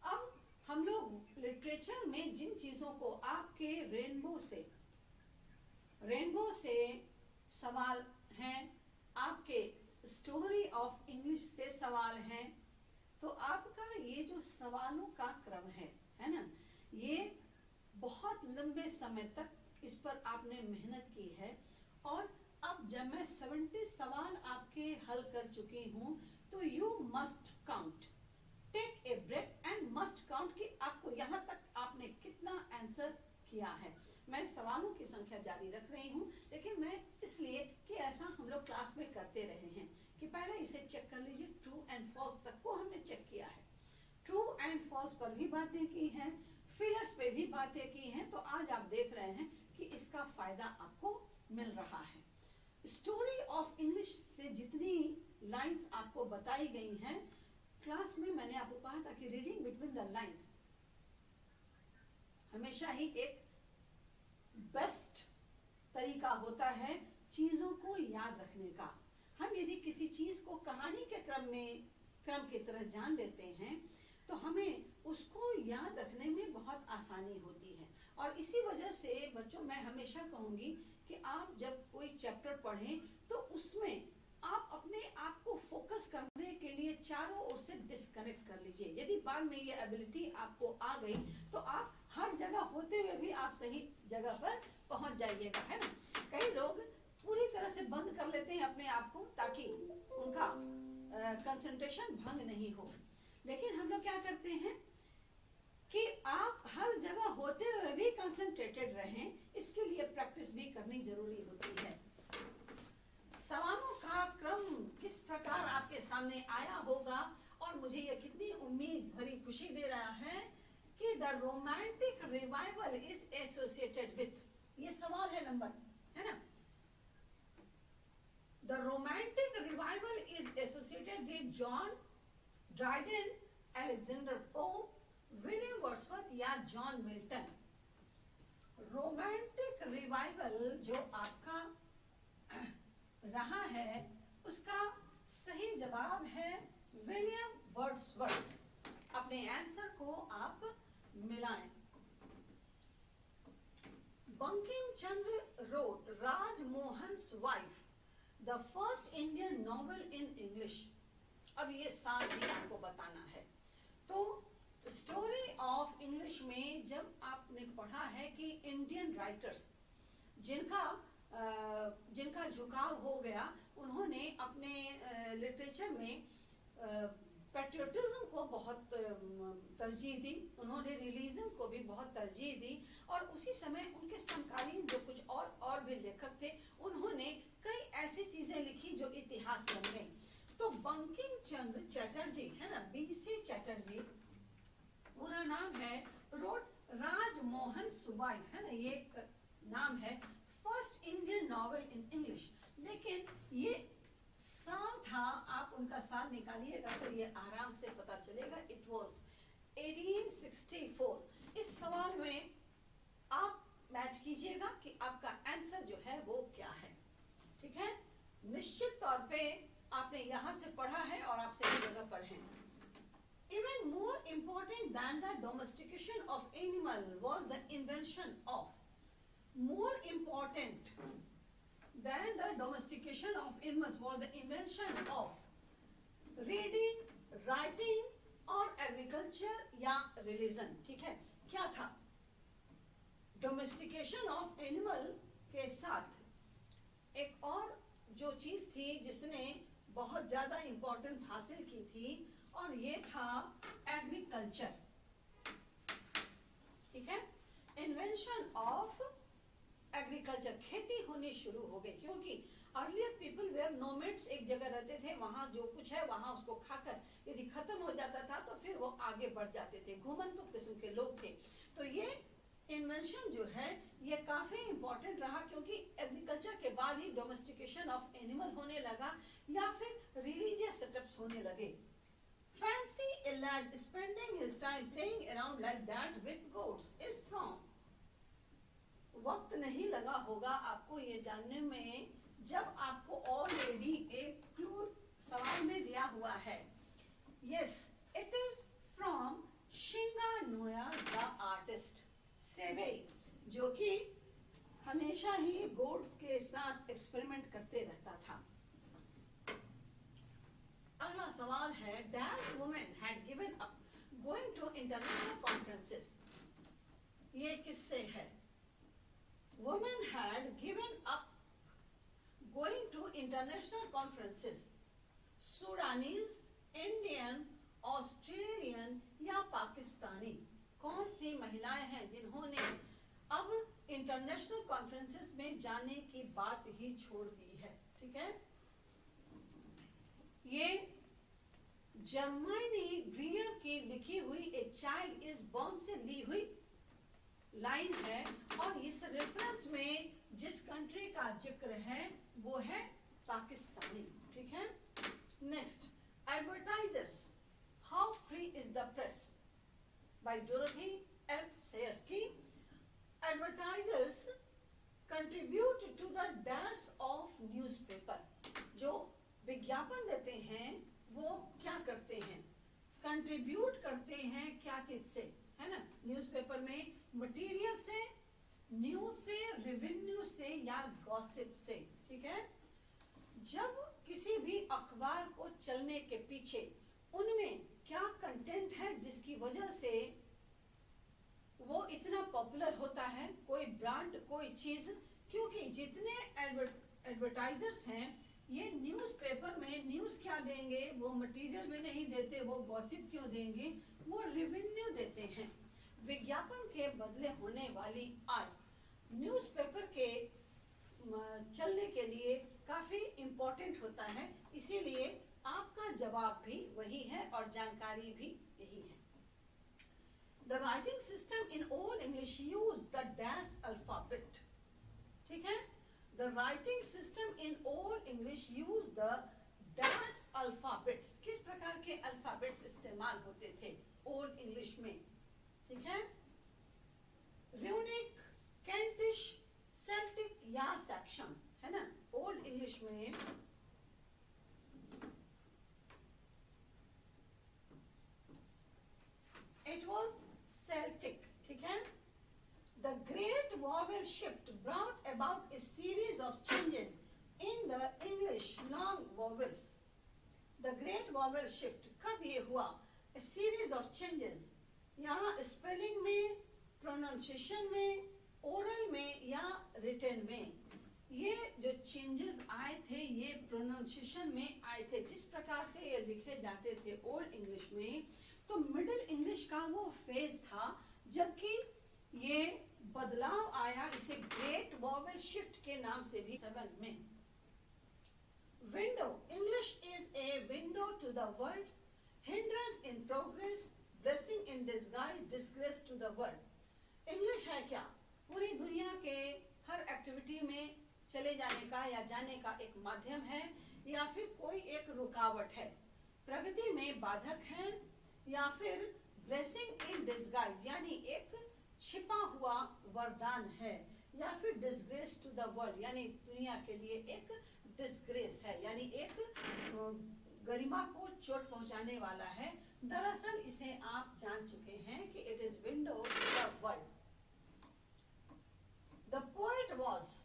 अब हम लोग लिटरेचर में जिन चीजों को आपके रेनबो से सवाल हैं, आपके स्टोरी ऑफ इंग्लिश से सवाल हैं, तो आपका ये जो सवालों का क्रम है ना, ये बहुत लंबे समय तक इस पर आपने मेहनत की है। और अब जब मैं 70 सवाल आपके हल कर चुकी हूँ तो you must count, take a break and must count कि आपको यहाँ तक आपने कितना आंसर किया है। मैं सवालों की संख्या जारी रख रही हूँ, लेकिन मैं इसलिए कि ऐसा हम लोग क्लास में करते रहे हैं कि पहले इसे चेक कर लीजिए। ट्रू एंड फॉल्स तक को हमने चेक किया है, ट्रू एंड फॉल्स पर भी बातें की हैं, फिलर्स पे भी बातें की हैं। तो आज आप देख रहे हैं कि इसका फायदा आपको मिल रहा है। स्टोरी ऑफ इंग्लिश से जितनी लाइंस आपको बताई गई हैं क्लास में, मैंने आपको कहा था कि रीडिंग बिटवीन द लाइंस हमेशा ही एक बेस्ट तरीका होता है चीजों को याद रखने का। हम यदि किसी चीज को कहानी के क्रम की तरह जान लेते हैं तो हमें उसको याद रखने में बहुत आसानी होती है। और इसी वजह से बच्चों, मैं हमेशा कहूंगी कि आप जब कोई चैप्टर पढ़ें तो उसमें आप अपने आप को फोकस करने के लिए चारों ओर से डिस्कनेक्ट कर लीजिए। यदि बाद में ये एबिलिटी आपको आ गई तो आप हर जगह होते हुए भी आप सही जगह पर पहुंच जाइएगा, है ना। कई लोग पूरी तरह से बंद कर लेते हैं अपने आप को ताकि उनका कंसंट्रेशन भंग नहीं हो, लेकिन हम लोग क्या करते हैं कि आप हर जगह होते हुए भी कंसंट्रेटेड रहें। इसके लिए प्रैक्टिस भी करनी जरूरी होती है। सवालों का क्रम किस प्रकार आपके सामने आया होगा और मुझे ये कितनी उम्मीद भरी खुशी दे रहा है कि the romantic revival is associated with, ये सवाल है नंबर, है ना। The romantic revival is associated with John Dryden, Alexander pope, William Wordsworth या जॉन मिल्टन। रोमांटिक रिवाइवल जो आपका रहा है उसका सही जवाब है विलियम वर्ड्सवर्थ। अपने आंसर को आप मिलाएं। Bankim Chandra wrote Rajmohan's wife the first Indian novel in English. अब ये साल भी आपको बताना है। तो स्टोरी ऑफ इंग्लिश में जब आपने पढ़ा है कि इंडियन राइटर्स जिनका झुकाव हो गया, उन्होंने उन्होंने अपने लिटरेचर में पैट्रियोटिज्म को बहुत तरजीह दी, उन्होंने रिलीजन को भी बहुत तरजीह दी, और उसी समय उनके समकालीन जो कुछ और भी लेखक थे उन्होंने कई ऐसी चीजें लिखी जो इतिहास बन गई। तो बंकिम चंद्र चटर्जी है ना, बीसी चटर्जी पूरा नाम है, रोट राजमोहन सुबाई है ना, ये नाम है, first Indian novel in English. लेकिन ये साल था, आप उनका साल निकालिएगा तो ये आराम से पता चलेगा, इट वॉज 1864। इस सवाल में आप मैच कीजिएगा कि आपका आंसर जो है वो क्या है, ठीक है। निश्चित तौर पे आपने यहाँ से पढ़ा है और आप सही जगह पर हैं। Even more important than the domestication of animal was the invention of, more important than the domestication of animals was the invention of reading, writing और agriculture या religion, ठीक है। क्या था? domestication of animal के साथ एक और जो चीज थी जिसने बहुत ज्यादा इंपॉर्टेंस हासिल की थी, और ये था एग्रीकल्चर, ठीक है। इन्वेंशन ऑफ एग्रीकल्चर, खेती होनी शुरू हो गई, क्योंकि अर्लियर पीपल वेयर नोमैड्स, एक जगह रहते थे, वहां जो कुछ है वहां उसको खाकर यदि खत्म हो जाता था तो फिर वो आगे बढ़ जाते थे, घुमंतु किस्म के लोग थे। तो ये इन्वेंशन जो है ये काफी इंपॉर्टेंट रहा, क्योंकि एग्रीकल्चर के बाद ही डोमेस्टिकेशन ऑफ एनिमल होने लगा या फिर रिलीजियस सेटअप्स होने लगे। Fancy a lad spending his time playing around like that with goats is from, वक्त नहीं लगा होगा आपको ये जानने में, जब आपको ऑलरेडी एक क्लू सवाल में दिया हुआ है। Yes, it is from Shinga-no-ya the artist, सेवे, जो कि हमेशा ही गोट्स के साथ एक्सपेरिमेंट करते रहता था। अगला सवाल है, dash women had given up going to international conferences, ये किससे है? Women had given up going to international conferences, Sudanese, Indian, Australian या पाकिस्तानी, कौन सी महिलाएं हैं जिन्होंने अब इंटरनेशनल कॉन्फ्रेंसेस में जाने की बात ही छोड़ दी है, ठीक है। ये जर्मनी ग्रीयर की लिखी हुई ए चाइल्ड इज बॉर्न से ली हुई लाइन है, और इस रेफरेंस में जिस कंट्री का जिक्र है वो है पाकिस्तानी, ठीक है। Next, advertisers, how free is the press, by Dorothy L सेयर्सकी। Advertisers contribute to the dash of newspaper, जो विज्ञापन देते हैं वो क्या करते हैं? कंट्रीब्यूट करते हैं क्या चीज से, है ना, न्यूज़पेपर में मटेरियल से, न्यूज से, रेवेन्यू से या गॉसिप से, ठीक है। जब किसी भी अखबार को चलने के पीछे उनमें क्या कंटेंट है जिसकी वजह से वो इतना पॉपुलर होता है, कोई ब्रांड, कोई चीज, क्योंकि जितने एडवर्टाइजर्स हैं ये न्यूज़पेपर में न्यूज़ क्या देंगे, वो मटेरियल में नहीं देते, वो गॉसिप क्यों देंगे, वो रेवेन्यू देते हैं। विज्ञापन के बदले होने वाली आय न्यूज़पेपर के चलने के लिए काफी इम्पोर्टेंट होता है, इसीलिए आपका जवाब भी वही है और जानकारी भी यही है। The writing system in Old English used the dash alphabet, ठीक है। The writing system in Old English used the dash alphabets, किस प्रकार के अल्फाबेट्स इस्तेमाल होते थे ओल्ड इंग्लिश में, ठीक है। रूनिक, केंटिश, सेल्टिक या सैक्सन, है ना, ओल्ड इंग्लिश में it was Celtic, ठीक है। The great vowel shift brought about a series of changes in the English long vowels. The great vowel shift कब ये हुआ? A series of changes, यहाँ स्पेलिंग में, प्रोनाउंसिएशन में, ओरल में या रिटन में, ये जो चेंजेस आए थे ये प्रोनाउंसिएशन में आए थे, जिस प्रकार से ये लिखे जाते थे ओल्ड इंग्लिश में, तो मिडिल इंग्लिश का वो फेज था जबकि ये बदलाव आया इसे ग्रेट वॉवेल शिफ्ट के नाम से भी 7 में। Window, English is a window to the world, hindrance in progress, blessing in disguise, disgrace to the world. English है क्या? पूरी दुनिया के हर एक्टिविटी में चले जाने का या जाने का एक माध्यम है, या फिर कोई एक रुकावट है, प्रगति में बाधक है, या फिर ब्लेसिंग इन डिस्गाइज यानी एक छिपा हुआ वरदान है, या फिर डिस्ग्रेस टू द वर्ल्ड यानी दुनिया के लिए एक डिस्ग्रेस है, यानी एक गरिमा को चोट पहुंचाने वाला है। दरअसल इसे आप जान चुके हैं कि it is window to the world. The poet was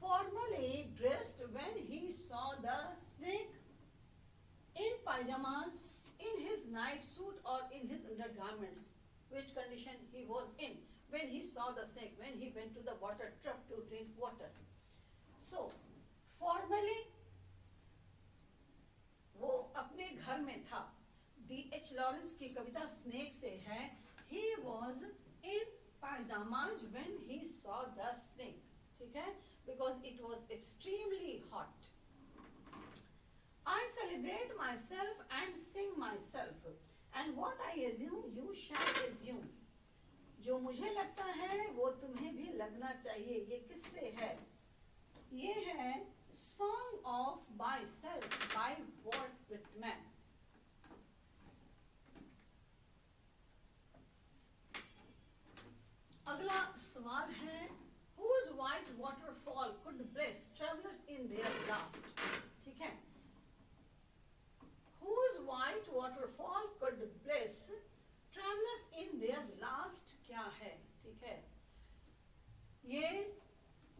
formally dressed when he saw the snake in pajamas, in his night suit or in his undergarments. Which condition he was in when he saw the snake, when he went to the water trough to drink water. So formally वो अपने घर में था। D.H. Lawrence की कविता snake से है, he was in pajamas when he saw the snake, ठीक है, because it was extremely hot. I celebrate myself and sing myself, and what I assume you shall assume. जो मुझे लगता है वो तुम्हें भी लगना चाहिए। ये किससे है? ये है Song of Myself by Walt Whitman। अगला सवाल है, whose white waterfall could bless travelers in their last, ठीक है, whose white waterfall could bless travelers in their last क्या है, ठीक है, ये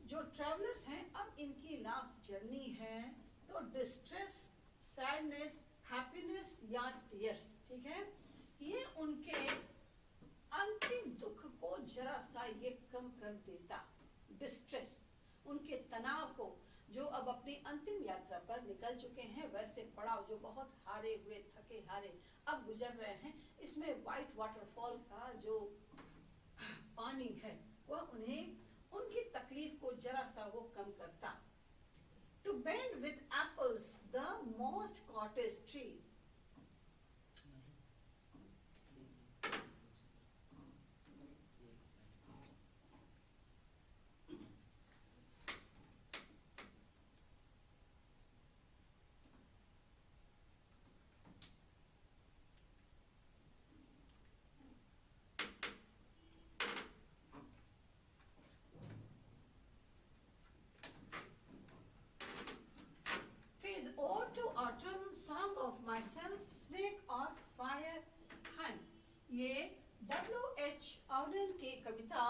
जो ट्रैवलर्स हैं अब इनकी लास्ट जर्नी है, तो डिस्ट्रेस, सैडनेस, हैप्पीनेस या टीयर्स, ठीक है, ये उनके अंतिम दुख को जरा सा ये कम कर देता। डिस्ट्रेस, उनके तनाव को, जो अब अपनी अंतिम यात्रा पर निकल चुके हैं, वैसे पड़ाव जो बहुत हारे हुए, थके हारे अब गुजर रहे हैं, इसमें व्हाइट वाटरफॉल का जो पानी है वह उन्हें उनकी तकलीफ को जरा सा वो कम करता। To bend with apples the most cottage tree, Song of Myself, Snake or Fire Hunt। ये W.H. Auden की कविता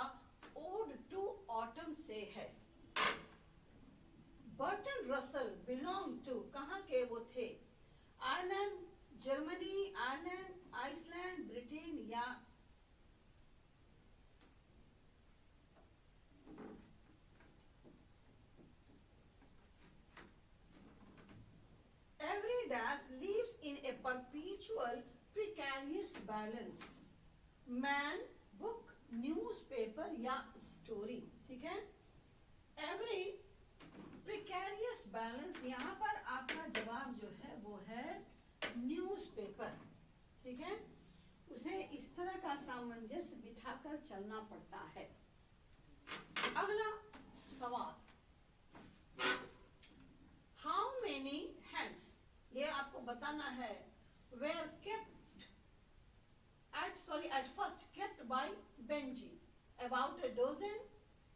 Ode to Autumn से है। बर्टन रसल belong to, कहाँ के वो थे? Ireland, Germany, Ireland, Iceland, Britain या dash lives in a perpetual precarious balance, man, book, newspaper या story, ठीक है। Every precarious balance, यहाँ पर आपका जवाब जो है वो है newspaper, ठीक है, उसे इस तरह का सामंजस्य बिठाकर चलना पड़ता है। अगला सवाल, how many hands, ये आपको बताना है, were kept at first kept by Benji, about a dozen,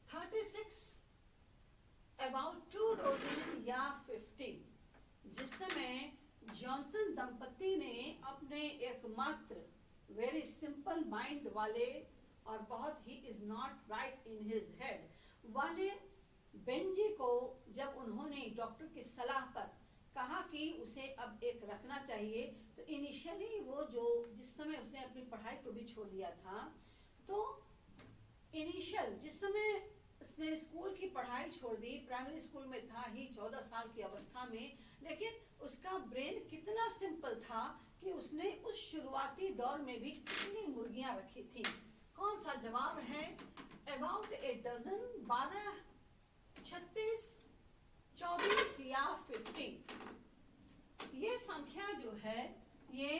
36, about 2 dozen या 50। जिस समय जॉनसन दंपति ने अपने एकमात्र वेरी सिंपल माइंड वाले और बहुत he is not right in his head वाले बेंजी को जब उन्होंने डॉक्टर की सलाह पर कहा कि उसे अब एक रखना चाहिए, तो इनिशियली वो जो जिस समय उसने अपनी पढ़ाई को भी छोड़ दिया था, तो इनिशियल जिस समय उसने स्कूल की पढ़ाई छोड़ दी, प्राइमरी स्कूल में था ही, 14 साल की अवस्था में, लेकिन उसका ब्रेन कितना सिंपल था कि उसने उस शुरुआती दौर में भी कितनी मुर्गियां रखी थी। कौन सा जवाब है? अबाउट ए डजन, 12, 36, 24 या 50। ये संख्या जो है ये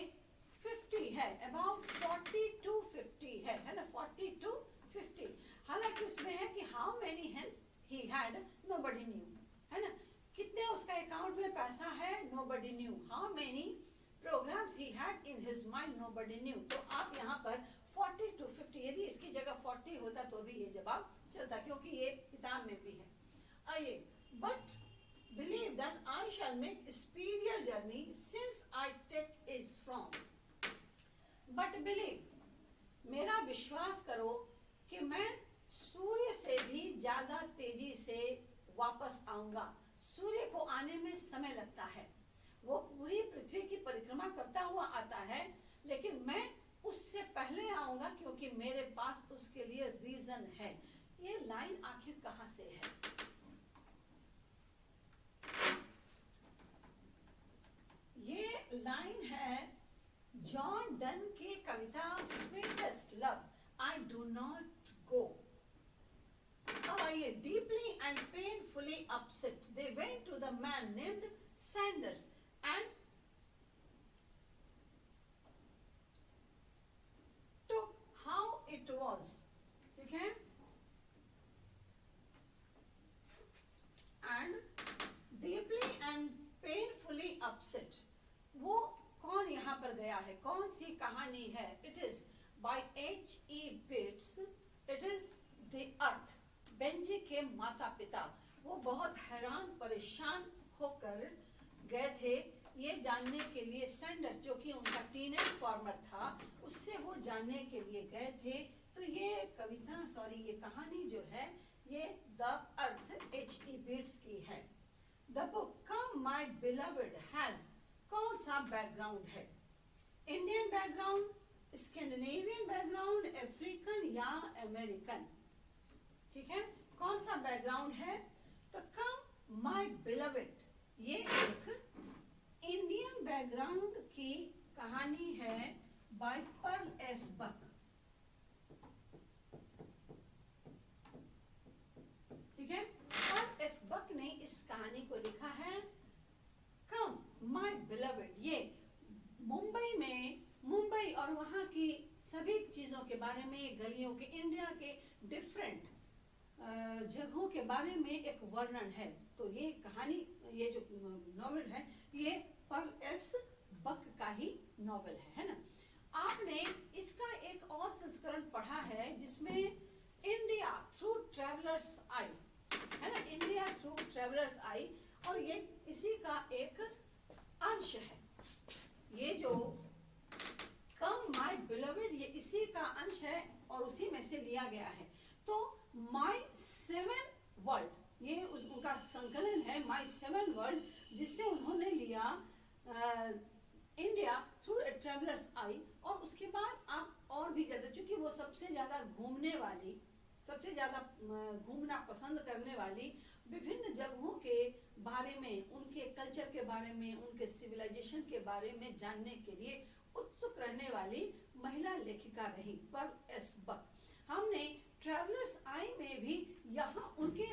50 है, अबाउट 40 to 50 है ना, 40 to 50। हालांकि उसमें है कि how many hens he had, nobody knew, है ना, कितने उसका अकाउंट में पैसा है, nobody knew. How many programmes he had in his mind, nobody knew. तो आप यहाँ पर 40 to 50, यदि इसकी जगह 40 होता तो भी ये जवाब चलता, क्योंकि ये किताब में भी है। आइए, but believe that I shall make superior journey since I take is from, but believe, मेरा विश्वास करो कि मैं सूर्य से भी ज्यादा तेजी से वापस आऊंगा। सूर्य को आने में समय लगता है, वो पूरी पृथ्वी की परिक्रमा करता हुआ आता है, लेकिन मैं उससे पहले आऊंगा क्योंकि मेरे पास उसके लिए रीजन है। ये लाइन आखिर कहां से है? ये लाइन है जॉन डन की कविता sweetest love, I do not go. अब आइए, deeply and painfully upset they went to the man named Sanders and took how it was, ठीक है, and deeply and painfully upset. वो कौन यहाँ पर गया है, कौन सी कहानी है? It is by H.E. Bates, it is the earth. Benji के माता पिता वो बहुत हैरान परेशान होकर गए थे ये जानने के लिए, सैंडर्स जो कि उनका टीनेज फार्मर था, उससे वो जानने के लिए गए थे। तो ये कविता, सॉरी ये कहानी जो है ये द अर्थ H.E. Bates की है। The book come my beloved has कौन सा बैकग्राउंड है? Indian background, Scandinavian background, African या अमेरिकन, ठीक है, कौन सा बैकग्राउंड है? तो कम माय बिलवड ये एक इंडियन बैकग्राउंड की कहानी है बाय पर्ल एस बक, ठीक है। पर्ल एस बक ने इस कहानी को लिखा है। कम माय बिलवड ये मुंबई और वहाँ की सभी चीजों के बारे में, गलियों के, इंडिया के डिफरेंट जगहों के बारे में एक वर्णन है। तो ये कहानी, ये जो नॉवेल है ये पर्ल एस बक का ही नॉवेल है ना। आपने इसका एक और संस्करण पढ़ा है जिसमें इंडिया थ्रू ट्रेवलर्स आई, है ना, इंडिया थ्रू ट्रेवलर्स आई, और ये इसी का एक अंश है। ये जो कम माय बिलवड ये इसी का अंश है और उसी में से लिया गया है। तो माय 7 वर्ल्ड ये उनका संकलन है, माय 7 वर्ल्ड, जिससे उन्होंने लिया इंडिया थ्रू ट्रेवलर्स आई। और उसके बाद आप और भी ज्यादा, चूंकि वो सबसे ज्यादा घूमने वाली, सबसे ज्यादा घूमना पसंद करने वाली, विभिन्न जगहों के बारे में, उनके कल्चर के बारे में, उनके सिविलाइजेशन के बारे में जानने के लिए उत्सुक रहने वाली महिला लेखिका रही पर्ल एस बक। हमने ट्रेवलर्स आई में भी यहाँ उनके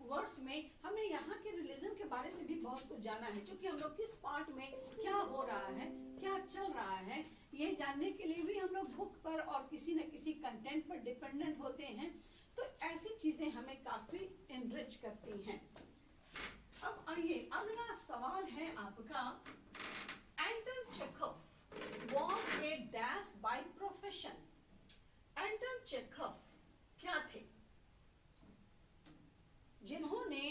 वर्ड्स में हमने यहाँ के रिलीजन के बारे में भी बहुत कुछ जाना है, क्योंकि हम लोग किस पार्ट में क्या हो रहा है, क्या चल रहा है, ये जानने के लिए भी हम लोग बुक पर और किसी न किसी कंटेंट पर डिपेंडेंट होते हैं। तो ऐसी चीजें हमें काफी एनरिच करती हैं। अब आइए, अगला सवाल है आपका, Anton Chekhov was a dash by profession। Anton Chekhov क्या थे? जिन्होंने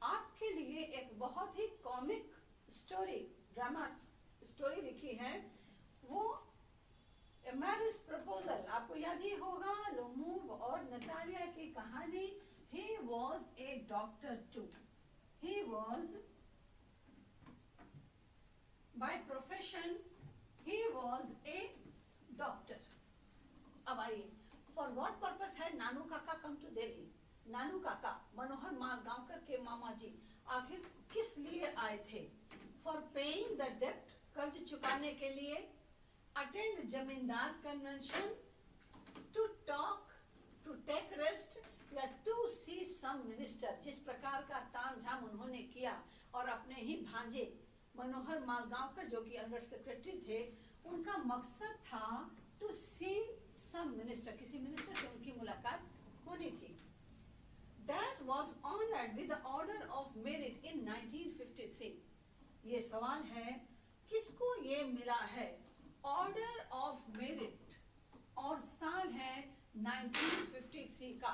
आपके लिए एक बहुत ही कॉमिक स्टोरी, ड्रामा स्टोरी लिखी है, वो मैरिज प्रपोजल, आपको याद ही होगा, लोमूव और नतालिया की कहानी। He was a doctor too. He was by profession, he was a doctor। अब आइए, for what purpose had नानू काका come to Delhi? नानू काका मनोहर गांवकर के मामा जी आखिर किस लिए आए थे फॉर पेइंग द डेप्ट, कर्ज चुकाने के लिए, attend zamindar convention, to talk, to take rest या टू सी सम मिनिस्टर। जिस प्रकार का तामझाम उन्होंने किया और अपने ही भांजे मनोहर मालगांवकर जो कि अंडर सेक्रेटरी थे, उनका मकसद था टू सी सम मिनिस्टर, किसी मिनिस्टर से उनकी मुलाकात होनी थी। Dash was honored with the Order of Merit in 1953। ये सवाल है किसको ये मिला है ऑर्डर ऑफ मेरिट, और साल है 1953 का।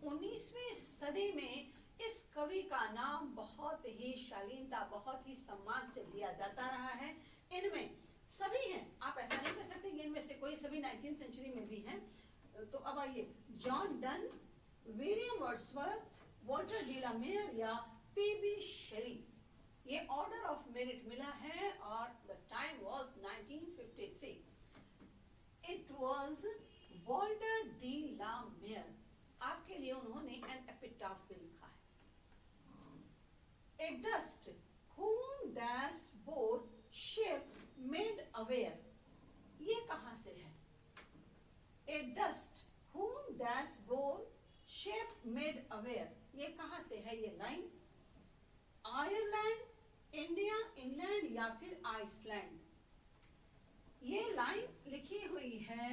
19वीं सदी में इस कवि का नाम बहुत ही शालीनता, बहुत ही सम्मान से लिया जाता रहा है। इनमें सभी हैं, आप ऐसा नहीं कह सकते कि इनमें से कोई सभी 19th सेंचुरी में भी हैं। तो अब आइए, John Donne, William Wordsworth, Walter de la Mare या पीबी शेली, ये ऑर्डर ऑफ मेरिट मिला है और the time was 1953। It was Walter de la Mare. आपके लिए उन्होंने एन एपिटाफ भी लिखा है। A dust whom dash bore ship made aware, ये कहां से है? A dust whom dash bore ship made aware, ये कहां से है ये लाइन? आयरलैंड, इंडिया, इंग्लैंड या फिर आइसलैंड? ये लाइन लिखी हुई है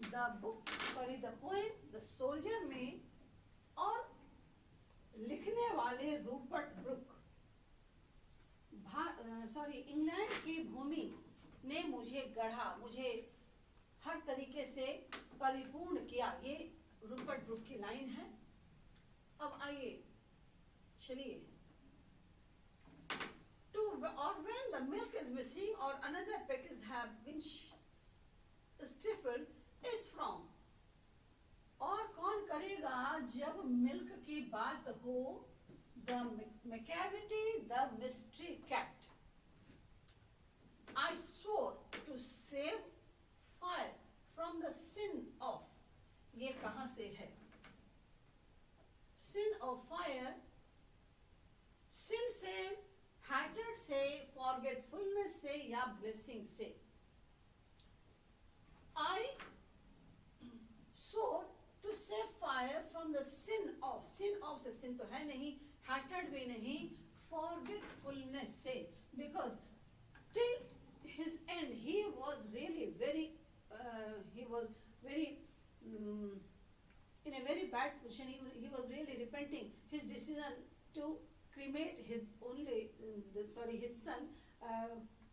द पोएम द सोल्जर में, और लिखने वाले रूपर्ट ब्रुक। इंग्लैंड की भूमि ने मुझे गढ़ा, मुझे हर तरीके से परिपूर्ण किया, ये रूपर्ट ब्रुक की लाइन है। अब आइए चलिए, to or when the milk is missing or another package have been stifled is from, और कौन करेगा जब मिल्क की बात हो? The Macavity, the mystery cat। I swore to save fire from the sin of, ये कहां से है? sin of fire, sin से, hatred से, forgetfulness से या blessing से? I swore to save fire from the sin of, sin of से sin तो है नहीं, hatred भी नहीं, forgetfulness से, because till his end he was really very in a very bad position. He was really repenting his decision to cremate his his son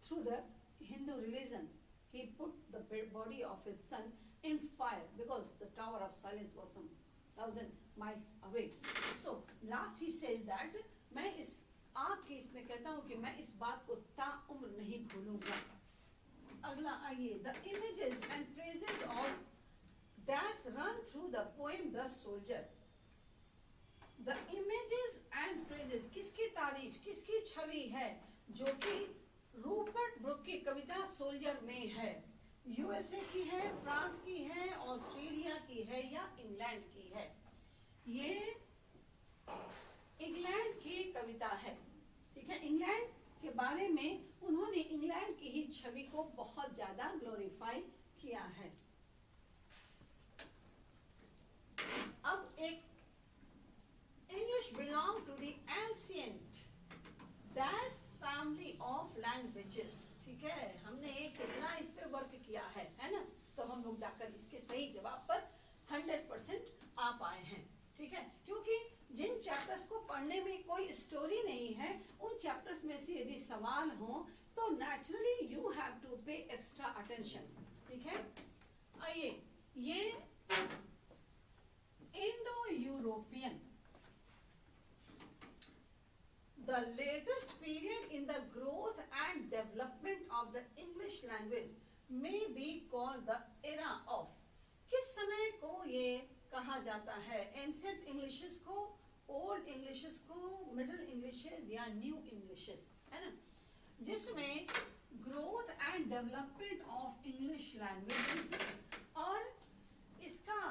through the Hindu religion. He put the body of his son in fire because the Tower of Silence was some 1,000 miles away. So last he says that मैं इस आपके इसमें कहता हूँ कि मैं इस बात को ताउम्र नहीं भूलूंगा। अगला आइए, the images and praises of dash run through the poem The Soldier। The images and praises, किसकी तारीफ, किसकी छवि है जो कि रूपर्ट ब्रुक की कविता सोल्जर में है? यूएसए की है, फ्रांस की है, ऑस्ट्रेलिया की है या इंग्लैंड की है? ये इंग्लैंड की कविता है, ठीक है। इंग्लैंड के बारे में उन्होंने इंग्लैंड की ही छवि को बहुत ज्यादा ग्लोरीफाई किया है। अब एक English belong to the ancient dash family of languages, ठीक है। हमने कितना इस पे वर्क किया है ना, तो हम लोग जाकर इसके सही जवाब पर 100% आ पाए हैं, ठीक है। क्योंकि जिन चैप्टर्स को पढ़ने में कोई स्टोरी नहीं है, उन चैप्टर्स में से यदि सवाल हो तो नेचुरली यू हैव टू पे एक्स्ट्रा अटेंशन, ठीक है। आइए, ये Indo European, the latest period in the growth and development of the English language may be called the era of, किस समय को ये कहा जाता है? एंशिएंट इंग्लिशेस को, ओल्ड इंग्लिशेस को, मिडिल इंग्लिशेस या न्यू इंग्लिशेस, है ना, जिसमें growth and development of English languages, और इसका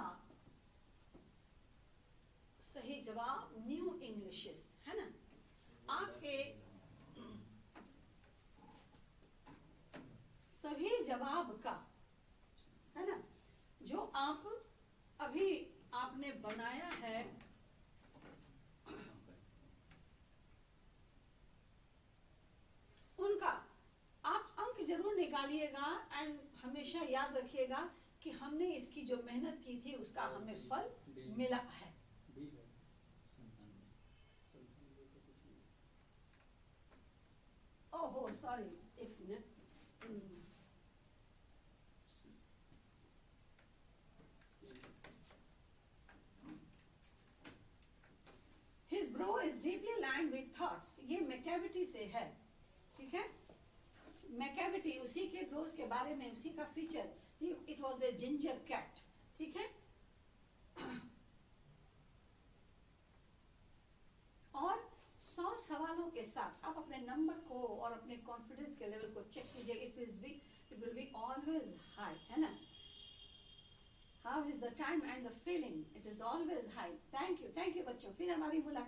सही जवाब न्यू इंग्लिशेस है ना। अब का, है ना, जो आप अभी आपने बनाया है उनका आप अंक जरूर निकालिएगा। एंड हमेशा याद रखिएगा कि हमने इसकी जो मेहनत की थी उसका हमें फल मिला है। ओहो सॉरी, एक minute. His brow is deeply lined with thoughts, ये मैकेविटी से है, ठीक है। मैकेविटी उसी के ब्रोस के बारे में, उसी का feature, it was a ginger cat, ठीक है। और 100 सवालों के साथ आप अपने नंबर को और अपने कॉन्फिडेंस के लेवल को चेक कीजिए। It will be always high, है ना। How is the time and the feeling, it is always high. Thank you बच्चों, फिर हमारी मुलाकात